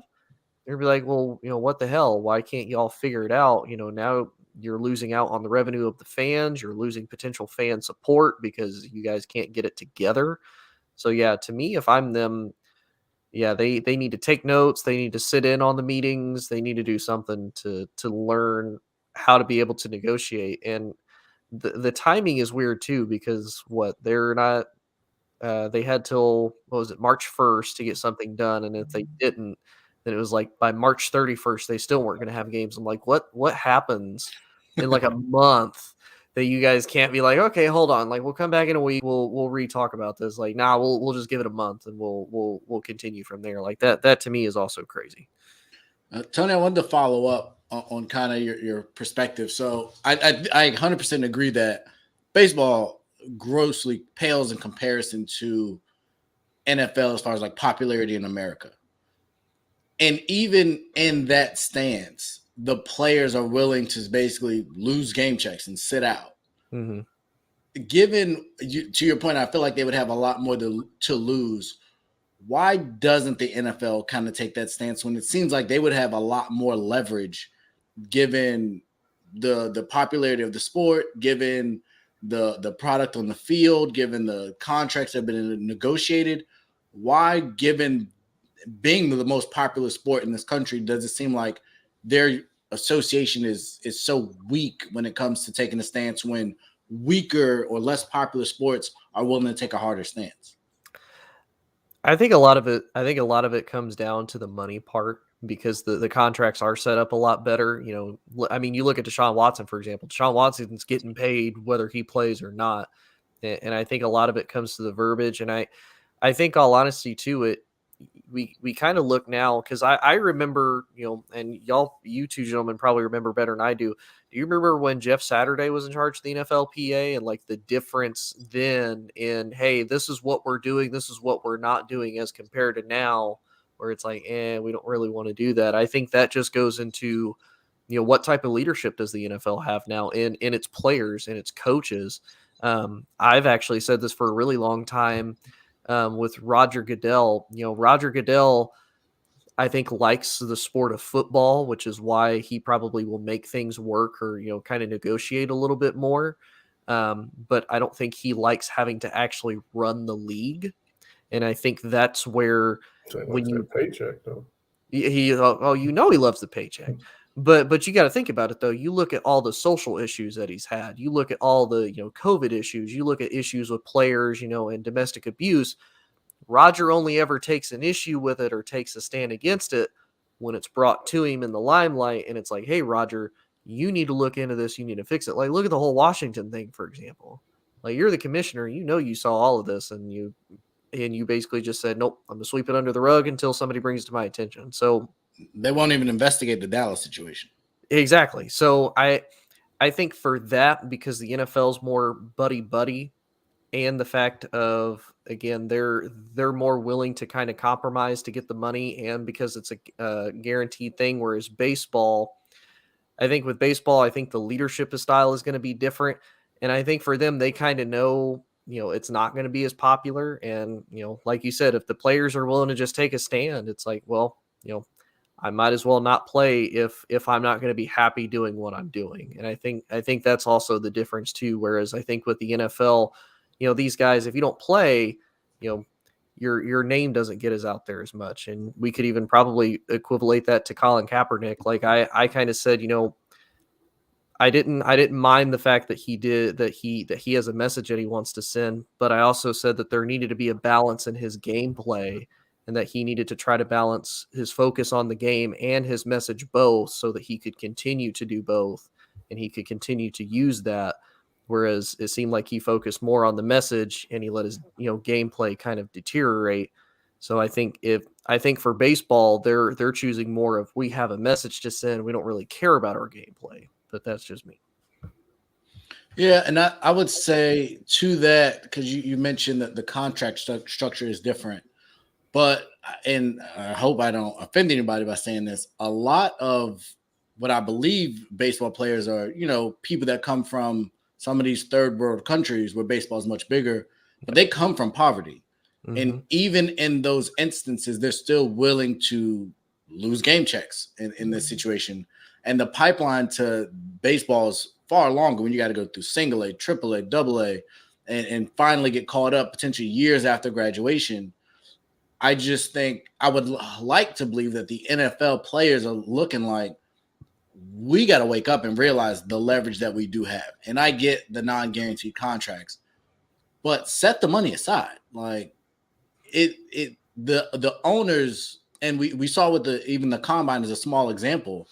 E: they'll be like, well, you know, what the hell? Why can't y'all figure it out? You know, now you're losing out on the revenue of the fans. You're losing potential fan support because you guys can't get it together. So yeah, to me, if I'm them, yeah, they need to take notes. They need to sit in on the meetings. They need to do something to learn how to be able to negotiate. And the timing is weird too, because they're not, they had till, what was it, March 1st to get something done. And if they didn't, then it was like by March 31st, they still weren't going to have games. I'm like, what happens in like a month that you guys can't be like, okay, hold on, like we'll come back in a week, we'll re-talk about this. Like, nah, we'll just give it a month and we'll continue from there. Like that to me is also crazy.
C: Tony, I wanted to follow up on kind of your perspective. So I 100% agree that baseball grossly pales in comparison to NFL as far as like popularity in America. And even in that stance, the players are willing to basically lose game checks and sit out.
E: Mm-hmm.
C: Given to your point, I feel like they would have a lot more to lose. Why doesn't the NFL kind of take that stance when it seems like they would have a lot more leverage, given the popularity of the sport, given the product on the field, given the contracts that have been negotiated? Why, given being the most popular sport in this country, does it seem like their association is so weak when it comes to taking a stance when weaker or less popular sports are willing to take a harder stance?
E: I think a lot of it comes down to the money part, because the contracts are set up a lot better. You know, I mean, you look at Deshaun Watson, for example. Deshaun Watson's getting paid whether he plays or not. And I think a lot of it comes to the verbiage. And I think, all honesty too, we kind of look now, because I remember, you know, and you two gentlemen probably remember better than I do. Do you remember when Jeff Saturday was in charge of the NFLPA, and like the difference then in, hey, this is what we're doing, this is what we're not doing, as compared to now, where it's like, we don't really want to do that. I think that just goes into, you know, what type of leadership does the NFL have now in its players and its coaches. I've actually said this for a really long time. With Roger Goodell, you know, Roger Goodell, I think, likes the sport of football, which is why he probably will make things work, or, you know, kind of negotiate a little bit more. But I don't think he likes having to actually run the league. And I think that's where,
D: So
E: when you
D: paycheck though,
E: he you know, he loves the paycheck. But you got to think about it though. You look at all the social issues that he's had. You look at all the COVID issues. You look at issues with players, and domestic abuse. Roger only ever takes an issue with it or takes a stand against it when it's brought to him in the limelight, and it's like, hey, Roger, you need to look into this. You need to fix it. Like, look at the whole Washington thing, for example. Like, you're the commissioner. You saw all of this, and you basically just said, nope, I'm going to sweep it under the rug until somebody brings it to my attention. So
C: they won't even investigate the Dallas situation.
E: Exactly. So I think for that, because the NFL's more buddy, and the fact of, again, they're more willing to kind of compromise to get the money, and because it's a guaranteed thing, whereas baseball, I think with baseball, I think the leadership style is going to be different. And I think for them, they kind of know, it's not going to be as popular. And, like you said, if the players are willing to just take a stand, it's like, well, I might as well not play if I'm not going to be happy doing what I'm doing. And I think that's also the difference too. Whereas I think with the NFL, these guys, if you don't play, your name doesn't get as out there as much. And we could even probably equivalate that to Colin Kaepernick. Like I kind of said, I didn't mind the fact that he has a message that he wants to send, but I also said that there needed to be a balance in his gameplay, and that he needed to try to balance his focus on the game and his message both, so that he could continue to do both and he could continue to use that. Whereas it seemed like he focused more on the message and he let his gameplay kind of deteriorate. So I think for baseball, they're choosing more of, we have a message to send, we don't really care about our gameplay. But that's just me.
C: Yeah, and I would say to that, because you mentioned that the contract structure is different. But, and I hope I don't offend anybody by saying this, a lot of what I believe baseball players are, people that come from some of these third world countries where baseball is much bigger, but they come from poverty. Mm-hmm. And even in those instances, they're still willing to lose game checks in this situation. And the pipeline to baseball is far longer when you got to go through single A, triple A, double A, and finally get caught up potentially years after graduation. I just think I would like to believe that the NFL players are looking like, we got to wake up and realize the leverage that we do have. And I get the non-guaranteed contracts, but set the money aside. Like the owners, and we saw with even the combine is a small example.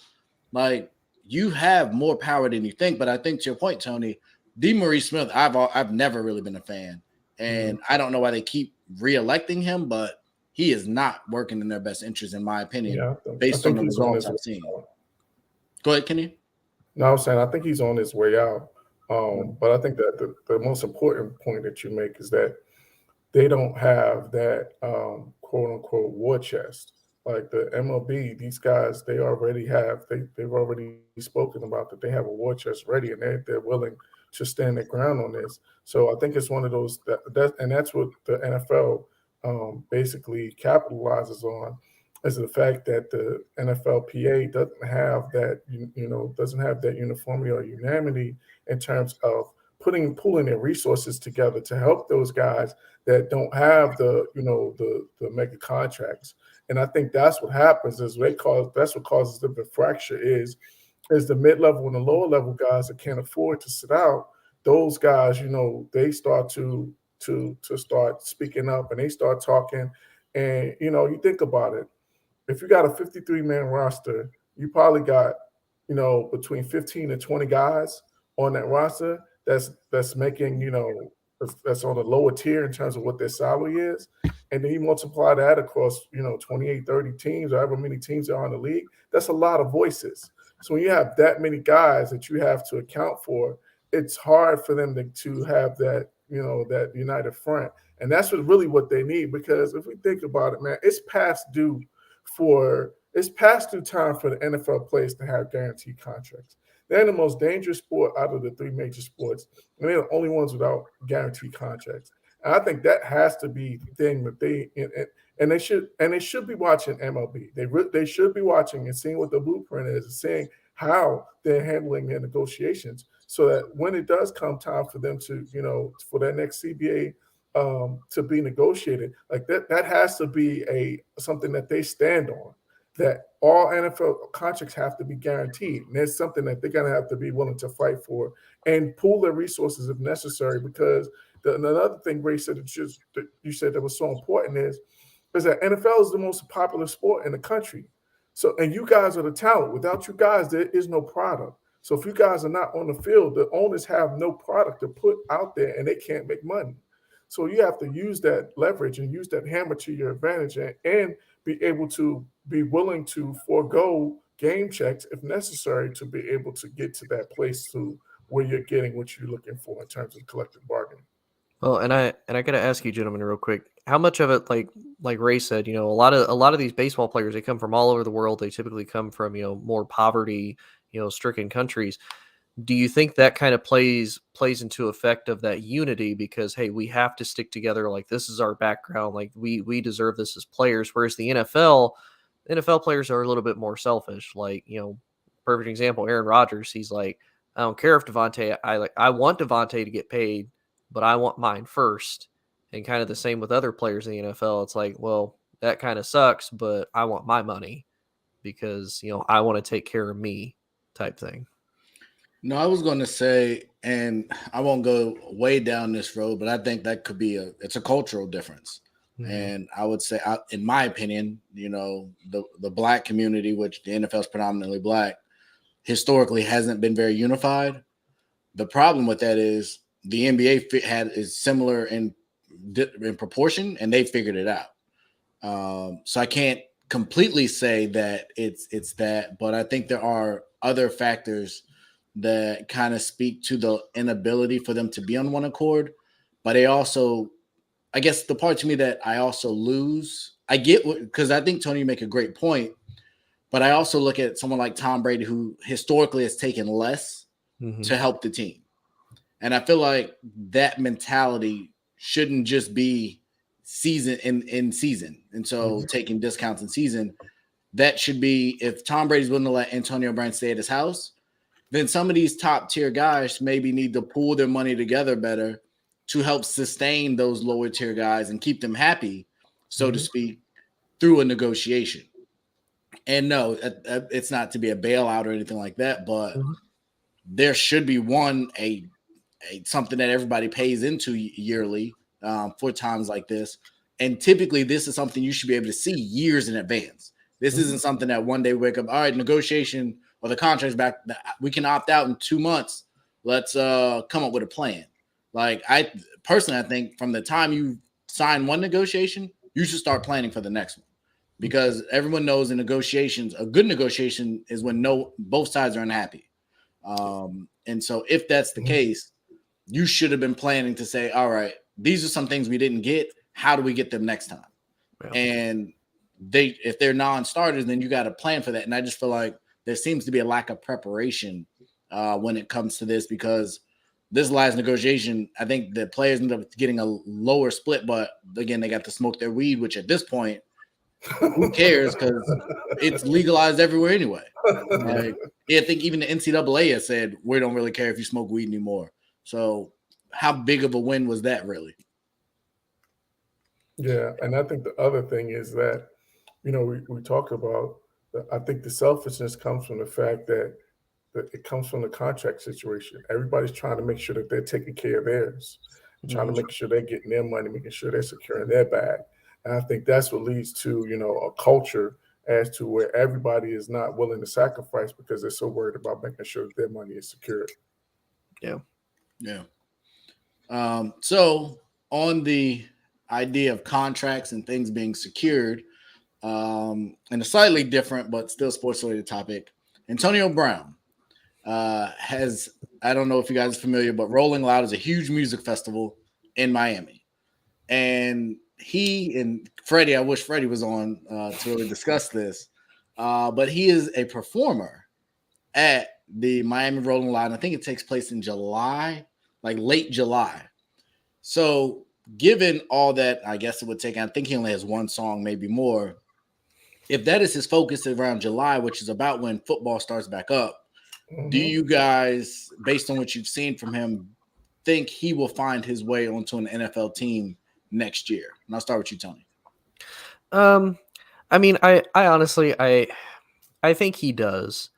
C: Like, you have more power than you think. But I think to your point, Tony, DeMaurice Smith, I've never really been a fan, and I don't know why they keep reelecting him, but he is not working in their best interest, in my opinion, based on the results I've seen. Go ahead, Kenny.
D: No, I was saying I think he's on his way out. But I think that the most important point that you make is that they don't have that quote unquote war chest. Like the MLB, these guys, they've already spoken about that they have a war chest ready, and they're willing to stand their ground on this. So I think it's one of those and that's what the NFL basically capitalizes on, is the fact that the NFLPA doesn't have that uniformity or unanimity in terms of pulling their resources together to help those guys that don't have the mega contracts. And I think that's what happens that's what causes the fracture is the mid-level and the lower level guys that can't afford to sit out. Those guys, they start to start speaking up, and they start talking. And you think about it. If you got a 53-man roster, you probably got, between 15 and 20 guys on that roster that's making, that's on the lower tier in terms of what their salary is. And then you multiply that across, 28, 30 teams, or however many teams are in the league. That's a lot of voices. So when you have that many guys that you have to account for, it's hard for them to have that, that united front. And that's what they need, because if we think about it, man, it's past due time for the NFL players to have guaranteed contracts. They're the most dangerous sport out of the three major sports, and they're the only ones without guaranteed contracts. And I think that has to be the thing that they should be watching MLB. They should be watching and seeing what the blueprint is, and seeing how they're handling their negotiations, so that when it does come time for them to, for that next CBA to be negotiated, like that has to be something that they stand on. that all NFL contracts have to be guaranteed. And that's something that they're going to have to be willing to fight for and pool their resources if necessary. Because another thing, Ray said that you said that was so important is that NFL is the most popular sport in the country. So, and you guys are the talent. Without you guys, there is no product. So if you guys are not on the field, the owners have no product to put out there and they can't make money. So you have to use that leverage and use that hammer to your advantage and be able to be willing to forego game checks if necessary to be able to get to that place to where you're getting what you're looking for in terms of collective bargaining.
E: Well, and I gotta ask you, gentlemen, real quick, how much of it, like Ray said, a lot of these baseball players, they come from all over the world. They typically come from more poverty, stricken countries. Do you think that kind of plays into effect of that unity because, hey, we have to stick together, like this is our background, like we deserve this as players, whereas the NFL players are a little bit more selfish. Like, perfect example, Aaron Rodgers, he's like, I don't care if I want Devontae to get paid, but I want mine first. And kind of the same with other players in the NFL. It's like, well, that kind of sucks, but I want my money because, I want to take care of me type thing.
C: No, I was going to say, and I won't go way down this road, but I think that could be it's a cultural difference. Mm-hmm. And I would say, in my opinion, the black community, which the NFL is predominantly black, historically hasn't been very unified. The problem with that is the NBA is similar in proportion, and they figured it out. So I can't completely say that it's that, but I think there are other factors that kind of speak to the inability for them to be on one accord. But I guess the part to me that I also lose, I get because I think, Tony, you make a great point, but I also look at someone like Tom Brady, who historically has taken less to help the team. And I feel like that mentality shouldn't just be season in season. And so taking discounts in season, that should be, if Tom Brady's willing to let Antonio Brown stay at his house, then some of these top tier guys maybe need to pool their money together better to help sustain those lower tier guys and keep them happy, so to speak, through a negotiation. And no, it's not to be a bailout or anything like that, but there should be something that everybody pays into yearly for times like this. And typically this is something you should be able to see years in advance. This isn't something that one day we wake up, all right, negotiation or the contract's back, we can opt out in 2 months. Let's come up with a plan. Like I think from the time you sign one negotiation, you should start planning for the next one, because everyone knows in negotiations, a good negotiation is when both sides are unhappy. And so if that's the case, you should have been planning to say, all right, these are some things we didn't get. How do we get them next time? Yeah. And if they're non-starters, then you got to plan for that. And I just feel like there seems to be a lack of preparation when it comes to this, because this last negotiation, I think the players ended up getting a lower split, but again, they got to smoke their weed, which at this point, who cares? Because it's legalized everywhere anyway. Like, I think even the NCAA has said, we don't really care if you smoke weed anymore. So how big of a win was that really?
D: Yeah, and I think the other thing is that, we talked about, I think the selfishness comes from the fact that it comes from the contract situation. Everybody's trying to make sure that they're taking care of theirs, trying to make sure they're getting their money, making sure they're securing their bag. And I think that's what leads to, a culture as to where everybody is not willing to sacrifice because they're so worried about making sure that their money is secured.
C: Yeah. Yeah. So on the idea of contracts and things being secured, and a slightly different but still sports related topic, Antonio Brown has, I don't know if you guys are familiar, but Rolling Loud is a huge music festival in Miami. And he and Freddie, I wish Freddie was on to really discuss this, but he is a performer at the Miami Rolling Loud. I think it takes place in July, like late July. So given all that, I guess it would take, I think he only has one song, maybe more. If that is his focus around July, which is about when football starts back up, do you guys, based on what you've seen from him, think he will find his way onto an NFL team next year? And I'll start with you, Tony.
E: I mean, I honestly, I think he does,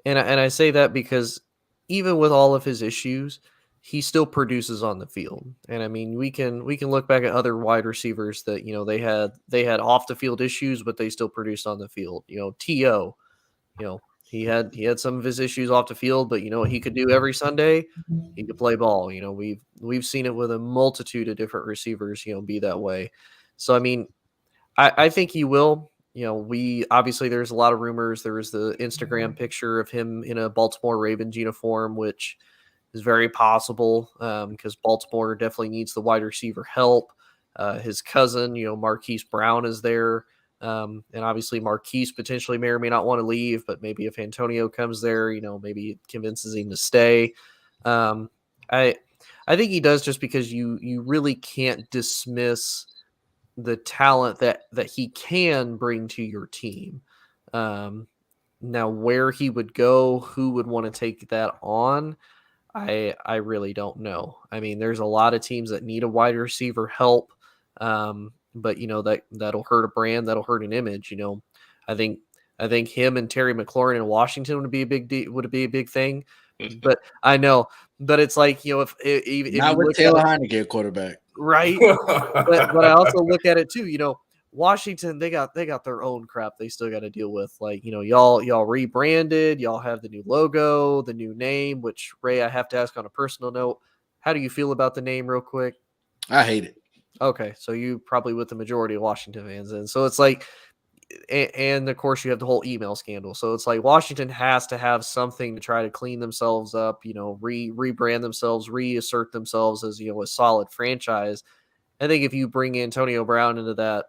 E: and I say that because even with all of his issues, he still produces on the field. And I mean, we can look back at other wide receivers that they had off the field issues, but they still produced on the field. To he had some of his issues off the field, but what he could do every Sunday? He could play ball. We've seen it with a multitude of different receivers. Be that way. So I mean, I think he will. We obviously there's a lot of rumors. There was the Instagram picture of him in a Baltimore Ravens uniform, which is very possible because Baltimore definitely needs the wide receiver help. His cousin, Marquise Brown, is there. And obviously Marquise potentially may or may not want to leave, but maybe if Antonio comes there, maybe it convinces him to stay. I think he does just because you really can't dismiss the talent that he can bring to your team. Now where he would go, who would want to take that on, I really don't know. I mean, there's a lot of teams that need a wide receiver help, but that'll hurt a brand, that'll hurt an image. I think him and Terry McLaurin in Washington would be a big thing. But I know, but it's like if
C: Not
E: you
C: with
E: look
C: Taylor
E: at
C: Heineke at quarterback.
E: right, but I also look at it too. Washington, they got their own crap they still got to deal with. Like, y'all rebranded, y'all have the new logo, the new name, which Ray, I have to ask on a personal note, how do you feel about the name real quick?
C: I hate it.
E: Okay, so you probably with the majority of Washington fans, and so it's like, and of course you have the whole email scandal. So it's like Washington has to have something to try to clean themselves up, rebrand themselves, reassert themselves as a solid franchise. I think if you bring Antonio Brown into that,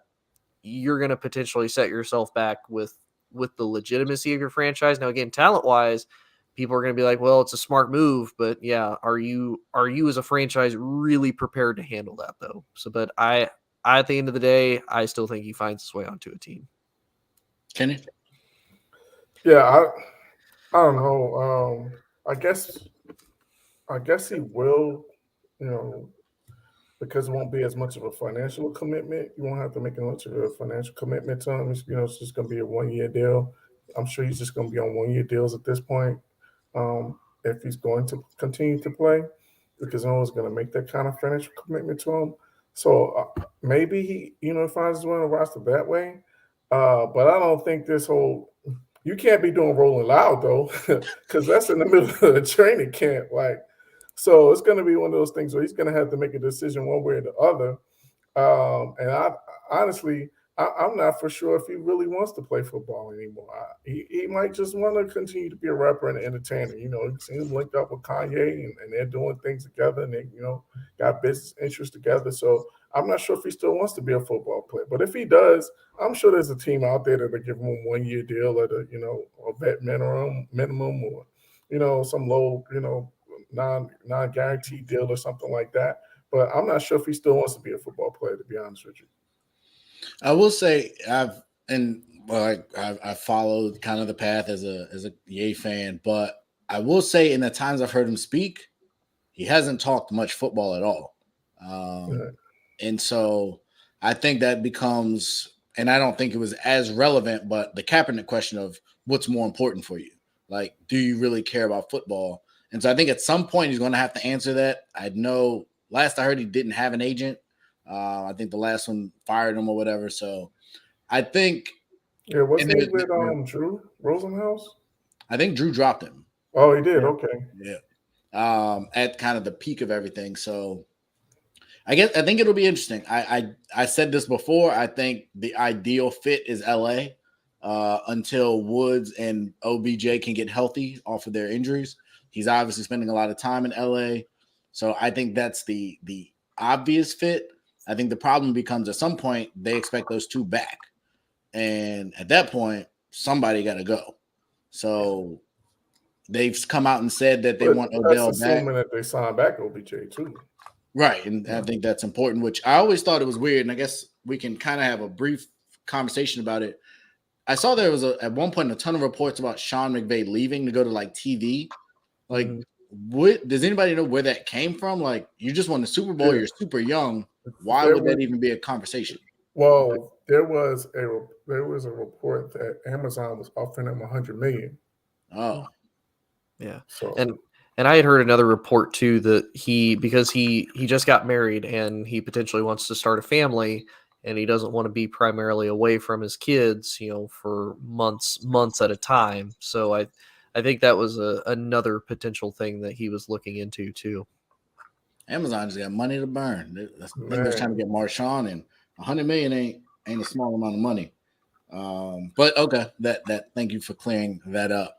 E: you're going to potentially set yourself back with the legitimacy of your franchise. Now, again, talent wise, people are going to be like, well, it's a smart move, but yeah, are you as a franchise really prepared to handle that though? So, but at the end of the day, I still think he finds his way onto a team.
C: Kenny?
D: Yeah, I don't know. I guess he will, because it won't be as much of a financial commitment. You won't have to make as much of a financial commitment to him. It's just going to be a 1-year deal. I'm sure he's just going to be on 1-year deals at this point. If he's going to continue to play, because no one's going to make that kind of financial commitment to him. So maybe he, finds his way on the roster that way. But I don't think you can't be doing Rolling Loud though, because that's in the middle of the training camp. So it's going to be one of those things where he's going to have to make a decision one way or the other. And I honestly, I'm not for sure if he really wants to play football anymore. He might just want to continue to be a rapper and an entertainer. He's seen him linked up with Kanye and they're doing things together and they, got business interests together. So I'm not sure if he still wants to be a football player. But if he does, I'm sure there's a team out there that'll give him a 1-year deal at a vet minimum or, some low, non-guaranteed deal or something like that. But I'm not sure if he still wants to be a football player, to be honest with you.
C: I will say I followed kind of the path as a Ye fan, but I will say in the times I've heard him speak, he hasn't talked much football at all. And so I think that becomes, and I don't think it was as relevant, but the Kaepernick question of what's more important for you? Like, do you really care about football? And so I think at some point he's going to have to answer that. I know last I heard he didn't have an agent. I think the last one fired him or whatever. So I think.
D: Yeah, wasn't he with Drew Rosenhaus? I
C: think Drew dropped him.
D: Oh, he did? Okay.
C: Yeah. At kind of the peak of everything. So I think it'll be interesting. I said this before. I think the ideal fit is LA until Woods and OBJ can get healthy off of their injuries. He's obviously spending a lot of time in LA. So I think that's the obvious fit. I think the problem becomes at some point they expect those two back. And at that point, somebody got to go. So they've come out and said that they want Odell back.
D: Assuming that they sign back OBJ too.
C: Right. And I think that's important, which I always thought it was weird. And I guess we can kind of have a brief conversation about it. I saw there was at one point a ton of reports about Sean McVay leaving to go to TV. What does anybody know where that came from? Like, you just won the Super Bowl, you're super young. Why would that even be a conversation?
D: Well, there was a report that Amazon was offering him $100 million.
C: Oh,
E: Yeah.
D: So
E: And I had heard another report too that because he just got married and he potentially wants to start a family and he doesn't want to be primarily away from his kids, for months at a time. So I think that was another potential thing that he was looking into too.
C: Amazon's got money to burn. I think they're
D: Man.
C: trying to get Marshawn, and $100 million ain't a small amount of money. But okay, that thank you for clearing that up.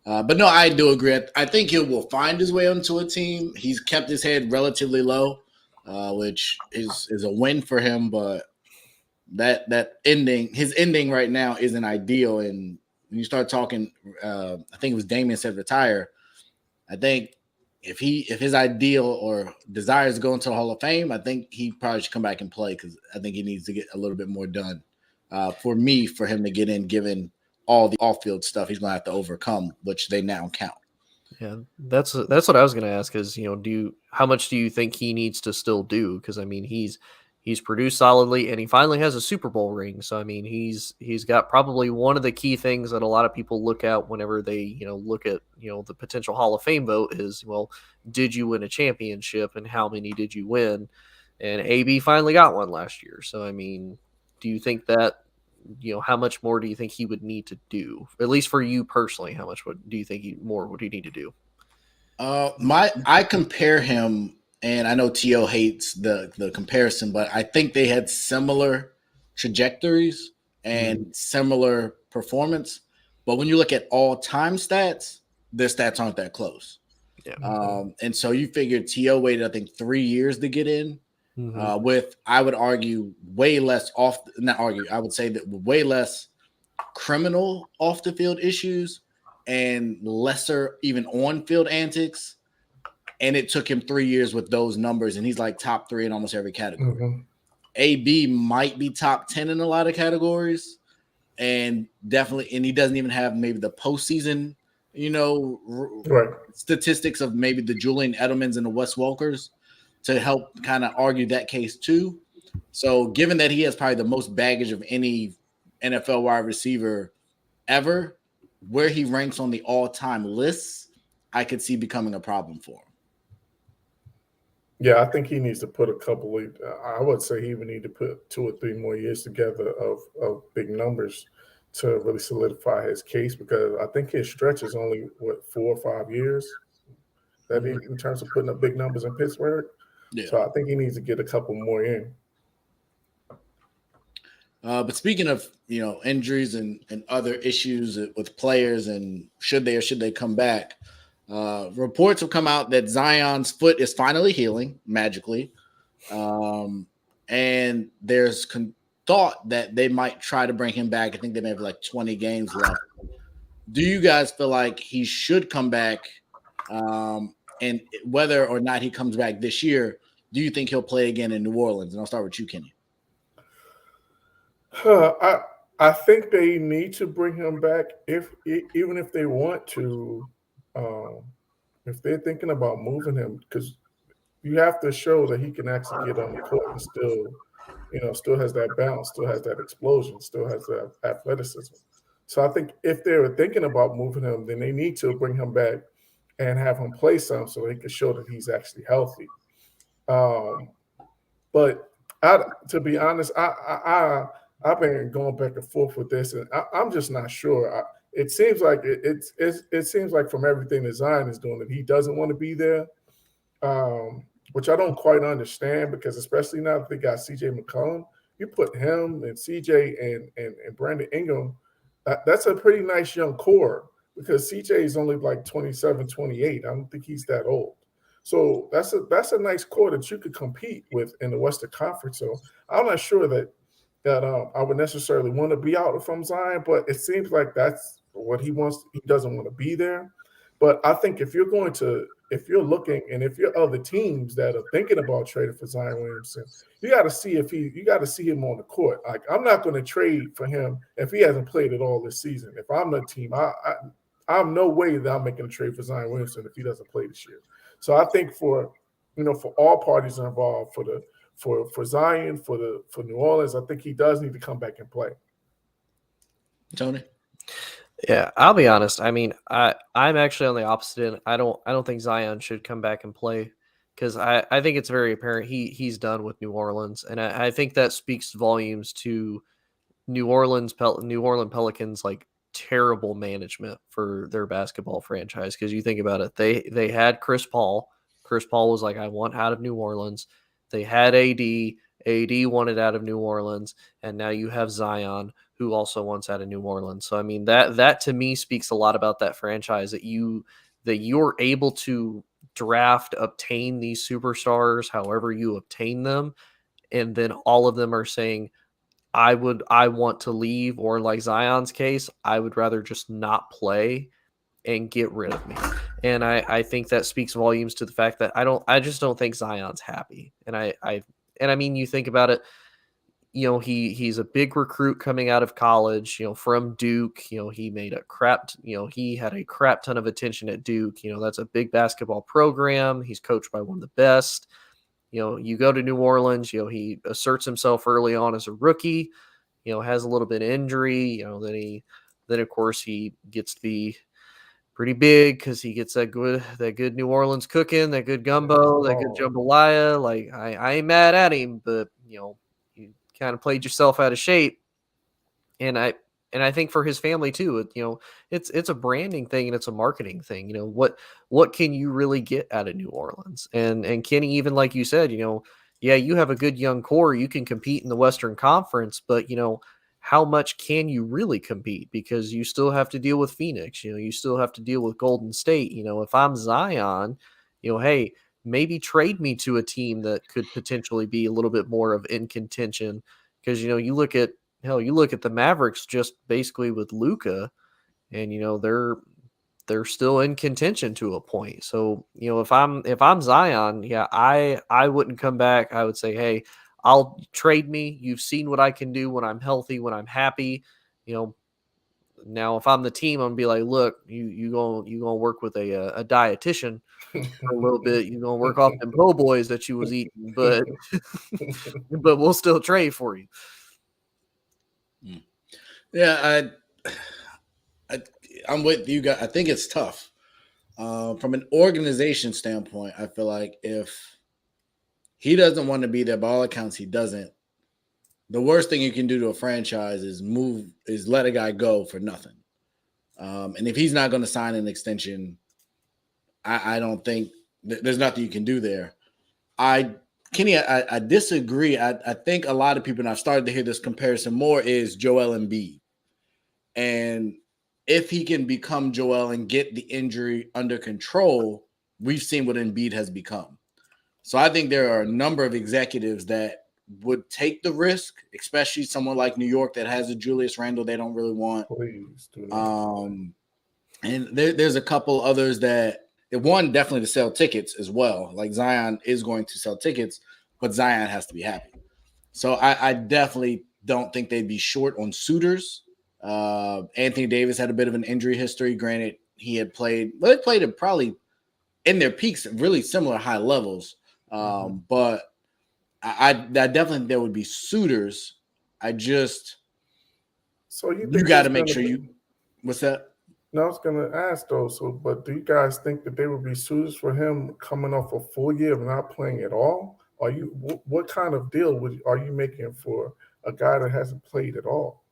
C: But no, I do agree. I think he will find his way onto a team. He's kept his head relatively low, which is a win for him. But his ending right now isn't ideal. And when you start talking, I think it was Damien said retire. I think if his ideal or desires to go into the Hall of Fame, I think he probably should come back and play because I think he needs to get a little bit more done. For him to get in, given all the off-field stuff he's going to have to overcome, which they now count.
E: Yeah, that's what I was going to ask is, how much do you think he needs to still do? Because I mean, he's produced solidly and he finally has a Super Bowl ring. So I mean, he's got probably one of the key things that a lot of people look at whenever they look at the potential Hall of Fame vote is, well, did you win a championship and how many did you win? And AB finally got one last year. So I mean, do you think that how much more do you think he would need to do? At least for you personally, how much do you think would he need to do?
C: I compare him, and I know T.O. hates the comparison, but I think they had similar trajectories and similar performance. But when you look at all-time stats, their stats aren't that close.
E: Yeah.
C: And so you figure T.O. waited, I think, 3 years to get in. With, I would argue, way less I would say that way less criminal off the field issues and lesser even on field antics. And it took him 3 years with those numbers, and he's like top 3 in almost every category. AB might be top 10 in a lot of categories, and he doesn't even have maybe the postseason, statistics of maybe the Julian Edelmans and the Wes Welkers to help kind of argue that case too. So given that he has probably the most baggage of any NFL wide receiver ever, where he ranks on the all-time lists, I could see becoming a problem for him.
D: Yeah, I think he needs to put I would say he would need to put 2 or 3 more years together of big numbers to really solidify his case, because I think his stretch is only 4 or 5 years that in terms of putting up big numbers in Pittsburgh. Yeah. So I think he needs to get a couple more in.
C: But speaking of injuries and other issues with players and should they come back, reports have come out that Zion's foot is finally healing magically, and there's thought that they might try to bring him back. I think they may have like 20 games left. Do you guys feel like he should come back? And whether or not he comes back this year, do you think he'll play again in New Orleans? And I'll start with you, Kenny.
D: I think they need to bring him back even if they want to. If they're thinking about moving him, because you have to show that he can actually get on the court and still has that bounce, still has that explosion, still has that athleticism. So I think if they were thinking about moving him, then they need to bring him back and have him play some so they can show that he's actually healthy. But to be honest, I've been going back and forth with this, and I'm just not sure. It seems like it seems like from everything that Zion is doing that he doesn't want to be there, which I don't quite understand, because especially now that they got C.J. McCollum, you put him and C.J. and Brandon Ingram, that's a pretty nice young core, because C.J. is only like 27, 28. I don't think he's that old. So that's a nice core that you could compete with in the Western Conference. So I'm not sure that I would necessarily want to be out from Zion, but it seems like that's what he wants. He doesn't want to be there. But I think if you're looking, and if you're other teams that are thinking about trading for Zion Williamson, you got to see him on the court. Like, I'm not going to trade for him if he hasn't played at all this season. If I'm the team, I'm no way that I'm making a trade for Zion Williamson if he doesn't play this year. So I think for all parties involved, for for Zion, for New Orleans, I think he does need to come back and play.
C: Tony?
E: Yeah, I'll be honest. I mean, I'm actually on the opposite end. I don't think Zion should come back and play because I think it's very apparent he's done with New Orleans, and I think that speaks volumes to New Orleans Pelicans like terrible management for their basketball franchise. Because you think about it, they had Chris Paul. Chris Paul was like, I want out of New Orleans. They had AD. AD wanted out of New Orleans, and now you have Zion, who also wants out of New Orleans. So I mean that to me speaks a lot about that franchise that you're able to draft, obtain these superstars however you obtain them, and then all of them are saying, I want to leave, or like Zion's case, I would rather just not play and get rid of me. And I think that speaks volumes to the fact that I just don't think Zion's happy. And I mean, you think about it, you know, he's a big recruit coming out of college, you know, from Duke. You know, he had a crap ton of attention at Duke. You know, that's a big basketball program. He's coached by one of the best. You know, you go to New Orleans, you know, he asserts himself early on as a rookie, you know, has a little bit of injury, you know, then of course he gets to be pretty big because he gets that good New Orleans cooking, that good gumbo, that good jambalaya. Like I ain't mad at him, but you know, you kind of played yourself out of shape. And I think for his family too, you know, it's a branding thing and it's a marketing thing. You know, what can you really get out of New Orleans? And Kenny, even like you said, you know, yeah, you have a good young core, you can compete in the Western Conference, but you know, how much can you really compete? Because you still have to deal with Phoenix, you know, you still have to deal with Golden State. You know, if I'm Zion, you know, hey, maybe trade me to a team that could potentially be a little bit more of in contention. Because, you know, you look at the Mavericks just basically with Luka, and you know they're still in contention to a point. So you know if I'm Zion, yeah, I wouldn't come back. I would say, hey, I'll trade me. You've seen what I can do when I'm healthy, when I'm happy. You know, now if I'm the team, I'm gonna be like, look, you gonna work with a dietitian for a little bit. You're gonna work off them po' boys that you was eating, but we'll still trade for you.
C: Yeah, I'm with you guys. I think it's tough. From an organization standpoint, I feel like if he doesn't want to be there, by all accounts, he doesn't. The worst thing you can do to a franchise is let a guy go for nothing. And if he's not going to sign an extension, I don't think there's nothing you can do there. Kenny, I disagree. I think a lot of people, and I've started to hear this comparison more, is Joel Embiid. And if he can become Joel and get the injury under control, we've seen what Embiid has become. So I think there are a number of executives that would take the risk, especially someone like New York that has a Julius Randle they don't really want.
D: Please do that.
C: And there's a couple others that one definitely to sell tickets as well. Like Zion is going to sell tickets, but Zion has to be happy. So I definitely don't think they'd be short on suitors. Anthony Davis had a bit of an injury history. Granted, they played it probably in their peaks at really similar high levels. But I definitely think there would be suitors.
D: So you
C: got to make sure what's that?
D: No, I was going to ask though. But do you guys think that they would be suitors for him coming off a full year of not playing at all? What kind of deal are you making for a guy that hasn't played at all?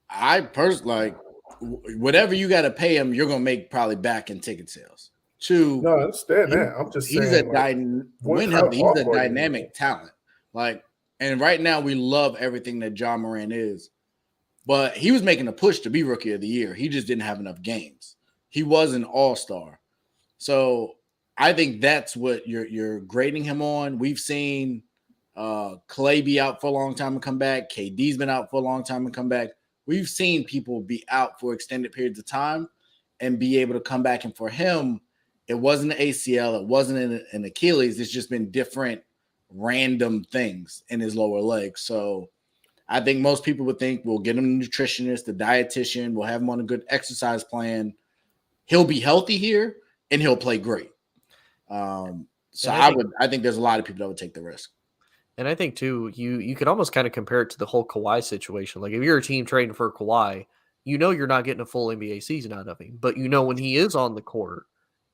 C: I personally whatever you got to pay him, you're going to make probably back in ticket sales.
D: No, I understand that. I'm just saying
C: he's a dynamic talent. Like, and right now we love everything that Ja Morant is. But he was making a push to be Rookie of the Year. He just didn't have enough games. He was an all-star. So I think that's what you're grading him on. We've seen Clay be out for a long time and come back. KD's been out for a long time and come back. We've seen people be out for extended periods of time and be able to come back. And for him, it wasn't an ACL. It wasn't an Achilles. It's just been different random things in his lower leg. So I think most people would think we'll get him a nutritionist, a dietitian. We'll have him on a good exercise plan. He'll be healthy here, and he'll play great. So
E: And
C: I think there's a lot of people that would take the risk.
E: And I think too, you could almost kind of compare it to the whole Kawhi situation. Like if you're a team trading for Kawhi, you know you're not getting a full NBA season out of him. But you know when he is on the court,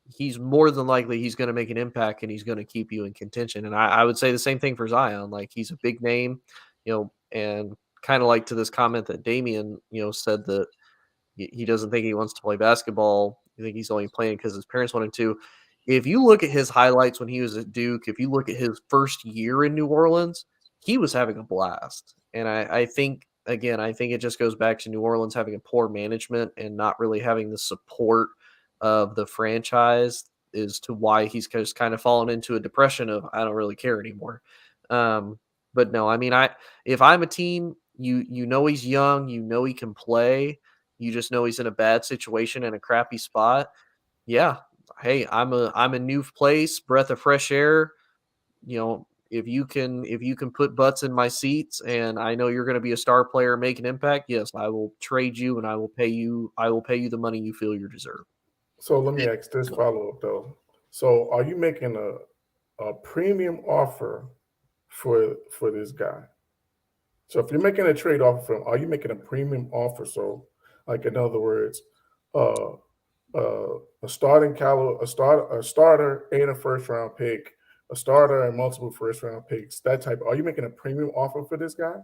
E: he's more than likely he's going to make an impact and he's going to keep you in contention. And I would say the same thing for Zion. Like he's a big name, and kind of like to this comment that Damian, said that he doesn't think he wants to play basketball. I think he's only playing because his parents want him to. If you look at his highlights when he was at Duke, if you look at his first year in New Orleans, he was having a blast. And I think, again, I think it just goes back to New Orleans having a poor management and not really having the support of the franchise as to why he's just kind of fallen into a depression of I don't really care anymore. But no, I mean, if I'm a team, you know he's young, you know he can play, you just know he's in a bad situation and a crappy spot. Yeah, hey, I'm a new place, breath of fresh air. If you can put butts in my seats and I know you're going to be a star player, make an impact, yes, I will trade you and I will pay you the money you feel you deserve.
D: So let me ask this follow-up though. So are you making a premium offer for this guy? So if you're making a trade offer for him, are you making a premium offer? So like in other words, a starter and a first round pick, a starter and multiple first round picks, that type. Are you making a premium offer for this guy?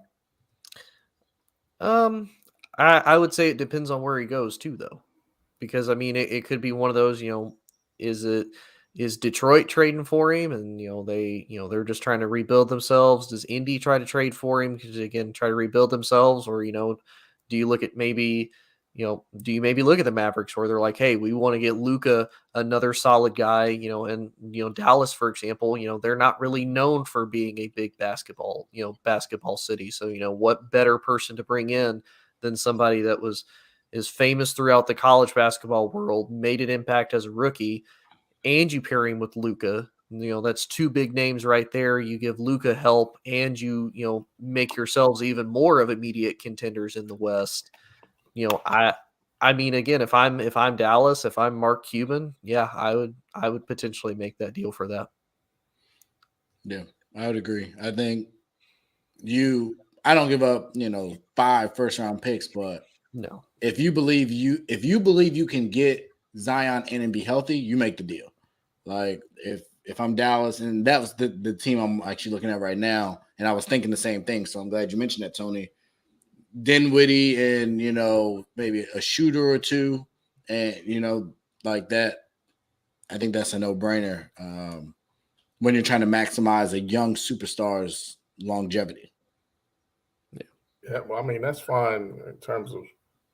E: I would say it depends on where he goes too, though, because I mean it could be one of those. Is Detroit trading for him, and they're just trying to rebuild themselves? Does Indy try to trade for him because again try to rebuild themselves, or do you look at maybe? Do you maybe look at the Mavericks where they're like, hey, we want to get Luka, another solid guy, and Dallas, for example, they're not really known for being a big basketball city. So, what better person to bring in than somebody that is famous throughout the college basketball world, made an impact as a rookie, and you pair him with Luka. That's two big names right there. You give Luka help and you make yourselves even more of immediate contenders in the West. I mean, again, if I'm Dallas, if I'm Mark Cuban, yeah, I would potentially make that deal for that.
C: Yeah, I would agree. I think I don't give up, 5 first round picks, but
E: no,
C: if you believe you can get Zion in and be healthy, you make the deal. Like if I'm Dallas, and that was the team I'm actually looking at right now, and I was thinking the same thing. So I'm glad you mentioned that, Tony. Dinwiddie and maybe a shooter or two, and like that. I think that's a no-brainer when you're trying to maximize a young superstar's longevity.
D: Yeah, well, I mean that's fine in terms of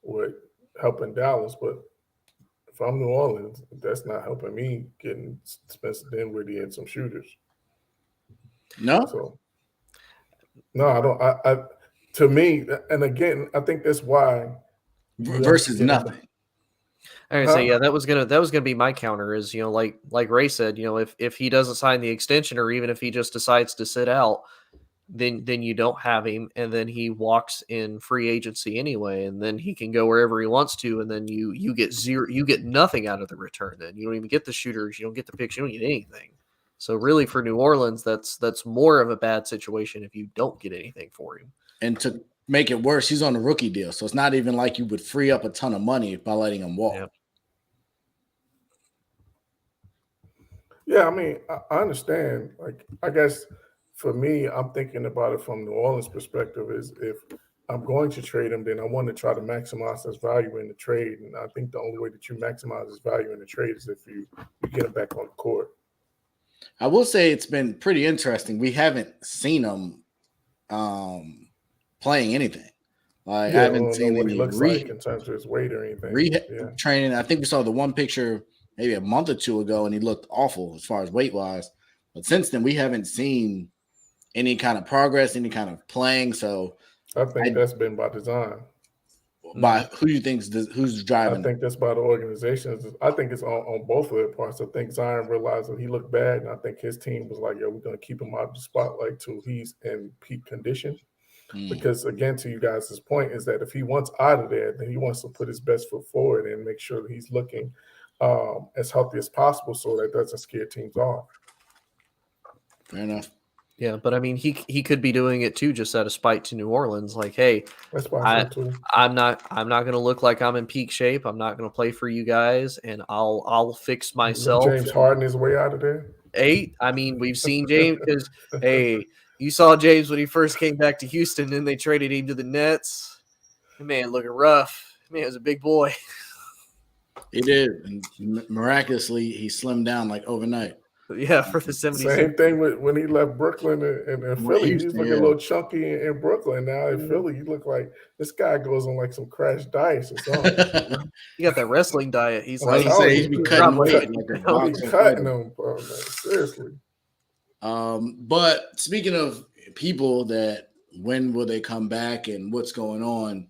D: what helping Dallas, but if I'm New Orleans, that's not helping me getting Spencer Dinwiddie and some shooters.
C: No,
D: So no, I don't. To me, and again, I think that's why
C: versus nothing.
E: I was gonna say, yeah, that was gonna be my counter. Is like Ray said, if he doesn't sign the extension, or even if he just decides to sit out, then you don't have him, and then he walks in free agency anyway, and then he can go wherever he wants to, and then you get zero, you get nothing out of the return. Then you don't even get the shooters, you don't get the picks, you don't get anything. So really, for New Orleans, that's more of a bad situation if you don't get anything for him.
C: And to make it worse, he's on a rookie deal, so it's not even like you would free up a ton of money by letting him walk.
E: Yep.
D: Yeah, I mean, I understand. Like, I guess for me, I'm thinking about it from New Orleans' perspective is if I'm going to trade him, then I want to try to maximize his value in the trade. And I think the only way that you maximize his value in the trade is if you get him back on the court.
C: I will say it's been pretty interesting. We haven't seen him playing anything. Like I haven't seen
D: what
C: any
D: he looks like in terms of his weight or anything.
C: Training. I think we saw the one picture maybe a month or two ago, and he looked awful as far as weight wise. But since then, we haven't seen any kind of progress, any kind of playing. So
D: I think that's been by design.
C: By who do you think who's driving?
D: I think that's by the organizations. I think it's on both of their parts. I think Zion realized that he looked bad, and I think his team was like, "Yo, we're going to keep him out of the spotlight till he's in peak condition." Because again, to you guys' point is that if he wants out of there, then he wants to put his best foot forward and make sure that he's looking as healthy as possible, so that doesn't scare teams off.
C: Fair enough.
E: Yeah, but I mean, he could be doing it too, just out of spite to New Orleans. Like, hey,
D: That's possible too.
E: I'm not going to look like I'm in peak shape. I'm not going to play for you guys, and I'll fix myself.
D: James Harden his way out of there.
E: I mean, we've seen James because hey, you saw James when he first came back to Houston, then they traded him to the Nets. Man, looking rough. Man, was a big boy.
C: He did, and miraculously he slimmed down like overnight.
E: Yeah, for the 76ers.
D: Same thing with when he left Brooklyn and Philly. He was looking a little chunky in Brooklyn. Now in Philly, you look like this guy goes on like some crash diets or something.
E: He got that wrestling diet. He's
C: like, he's be cutting weight.
D: Cutting them, man. Seriously.
C: But speaking of people that when will they come back and what's going on,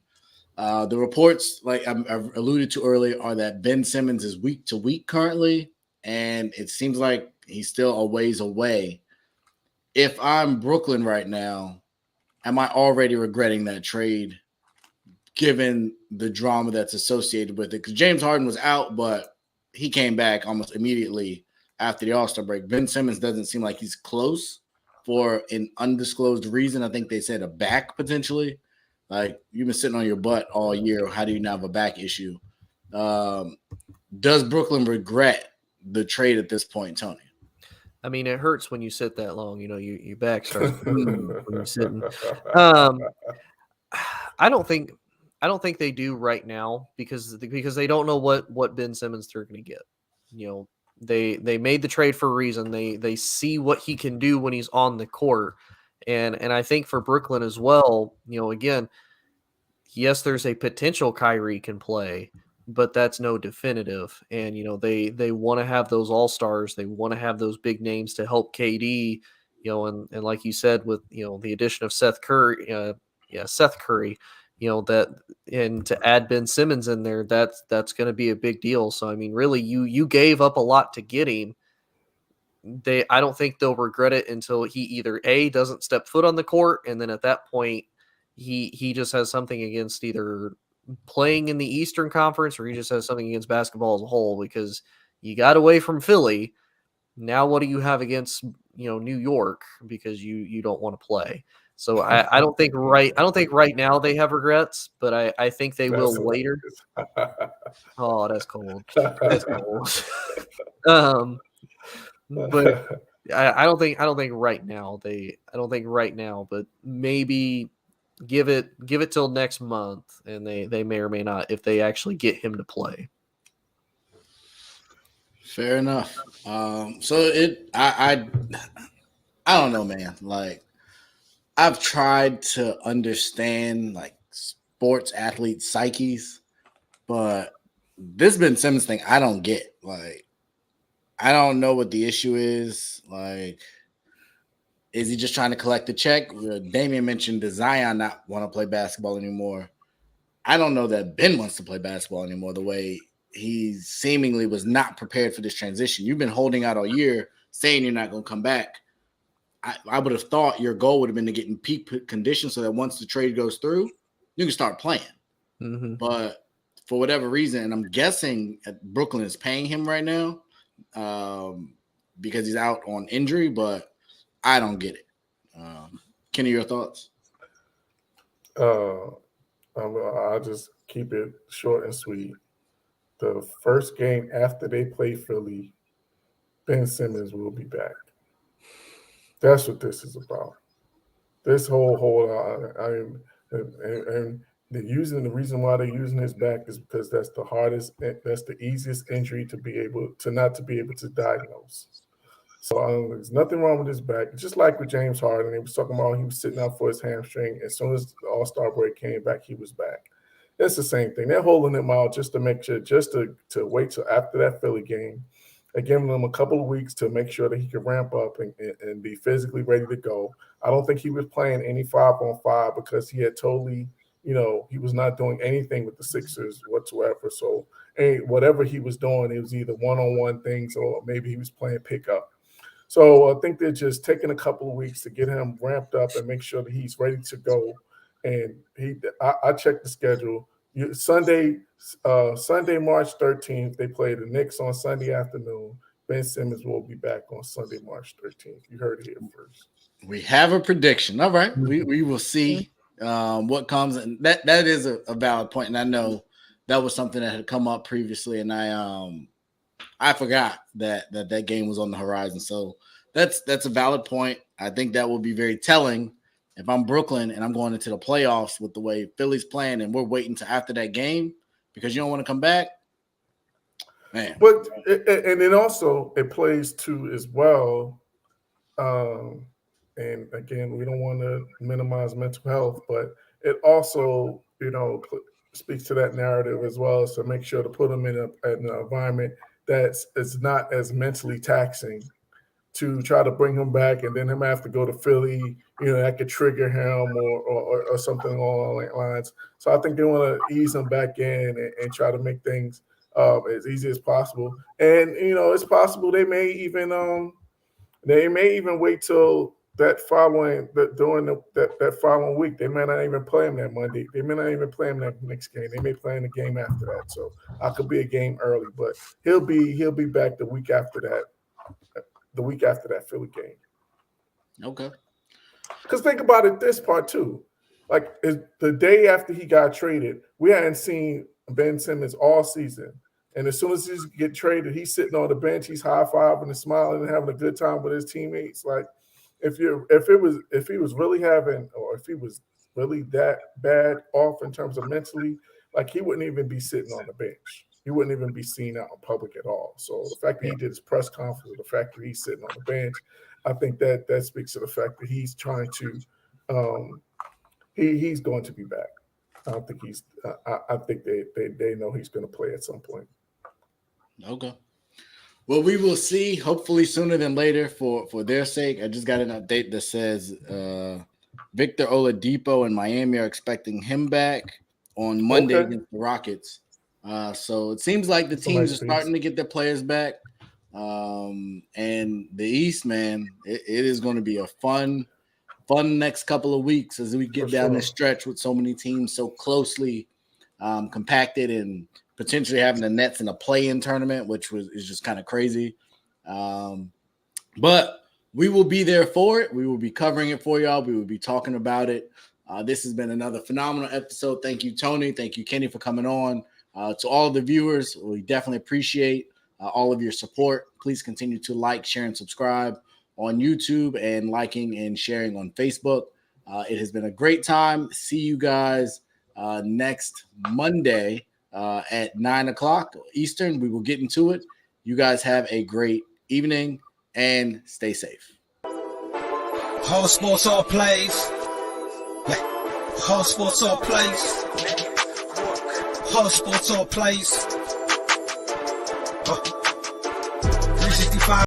C: the reports, like I've alluded to earlier, are that Ben Simmons is week to week currently, and it seems like he's still a ways away. If I'm Brooklyn right now, am I already regretting that trade given the drama that's associated with it? Because James Harden was out, but he came back almost immediately after the All-Star break. Ben Simmons doesn't seem like he's close for an undisclosed reason. I think they said a back potentially. Like, you've been sitting on your butt all year. How do you now have a back issue? Does Brooklyn regret the trade at this point, Tony?
E: I mean, it hurts when you sit that long. You know, your back starts when you're sitting. I don't think they do right now because they don't know what Ben Simmons they're going to get. You know, they made the trade for a reason. They see what he can do when he's on the court, and I think for Brooklyn as well. You know, again, yes, there's a potential Kyrie can play, but that's no definitive. And, you know, they want to have those all-stars. They want to have those big names to help KD, you know, and like you said, with, you know, the addition of Seth Curry, you know, that, and to add Ben Simmons in there, that's going to be a big deal. So, I mean, really you gave up a lot to get him. I don't think they'll regret it until he either A, doesn't step foot on the court. And then at that point, he just has something against either playing in the Eastern Conference or he just has something against basketball as a whole, because you got away from Philly. Now what do you have against, you know, New York, because you don't want to play. So I don't think right now they have regrets, but I think they will later. Oh, that's cold. That's cold. But I don't think right now but maybe give it till next month, and they may or may not, if they actually get him to play.
C: Fair enough. So I don't know, man. Like, I've tried to understand like sports athlete psyches, but this Ben Simmons thing, I don't get. Like, I don't know what the issue is. Like, is he just trying to collect the check? Damian mentioned, does Zion not want to play basketball anymore? I don't know that Ben wants to play basketball anymore, the way he seemingly was not prepared for this transition. You've been holding out all year, saying you're not going to come back. I would have thought your goal would have been to get in peak condition so that once the trade goes through, you can start playing. Mm-hmm. But for whatever reason, and I'm guessing Brooklyn is paying him right now because he's out on injury, but I don't get it. Kenny, your thoughts?
D: I'll just keep it short and sweet. The first game after they play Philly, Ben Simmons will be back. That's what this is about. This whole and the reason why they're using his back is because that's the easiest injury to be able to diagnose. So there's nothing wrong with his back. Just like with James Harden, he was talking about he was sitting out for his hamstring. As soon as the All-Star break came back, he was back. It's the same thing. They're holding him out just to make sure, just to wait till after that Philly game. They're giving him a couple of weeks to make sure that he can ramp up and be physically ready to go. I don't think he was playing any 5-on-5 because he had totally, you know, he was not doing anything with the Sixers whatsoever. So whatever he was doing, it was either one-on-one things or maybe he was playing pickup. So I think they're just taking a couple of weeks to get him ramped up and make sure that he's ready to go. And I checked the schedule. Sunday, March 13th, they play the Knicks on Sunday afternoon. Ben Simmons will be back on Sunday, March 13th. You heard it here first.
C: We have a prediction. All right. We will see what comes. And that is a valid point. And I know that was something that had come up previously. And I forgot that game was on the horizon. So that's a valid point. I think that will be very telling if I'm Brooklyn and I'm going into the playoffs with the way Philly's playing and we're waiting to after that game because you don't want to come back. Man.
D: But and then also it plays too as well. And again, we don't want to minimize mental health, but it also, speaks to that narrative as well, as to make sure to put them in an environment that's not as mentally taxing to try to bring him back, and then him have to go to Philly, that could trigger him or something along those lines. So I think they want to ease him back in and try to make things as easy as possible. And it's possible they may even wait till that following week. They may not even play him that Monday. They may not even play him that next game. They may play in the game after that. So I could be a game early, but he'll be back the week after that. The week after that Philly game.
C: Okay.
D: Because think about it, this part too. Like the day after he got traded, we hadn't seen Ben Simmons all season. And as soon as he get traded, he's sitting on the bench, he's high-fiving and smiling and having a good time with his teammates. Like if he was really that bad off in terms of mentally, like he wouldn't even be sitting on the bench. He wouldn't even be seen out in public at all. So the fact that he did his press conference, the fact that he's sitting on the bench, I think that speaks to the fact that he's trying to he's going to be back. I don't think I think they know he's going to play at some point.
C: Okay. Well, we will see, hopefully sooner than later for their sake. I just got an update that says Victor Oladipo and Miami are expecting him back on Monday against the Rockets. So it seems like the teams are starting to get their players back. And the East, man, it is going to be a fun next couple of weeks as we get down this stretch with so many teams so closely compacted and potentially having the Nets in a play-in tournament, which is just kind of crazy. But we will be there for it. We will be covering it for y'all. We will be talking about it. This has been another phenomenal episode. Thank you, Tony. Thank you, Kenny, for coming on. To all of the viewers, we definitely appreciate all of your support. Please continue to like, share, and subscribe on YouTube and liking and sharing on Facebook. It has been a great time. See you guys next Monday at 9 o'clock Eastern. We will get into it. You guys have a great evening and stay safe.
A: Whole sports all plays. Yeah. Whole sports all plays. Whole sports all plays.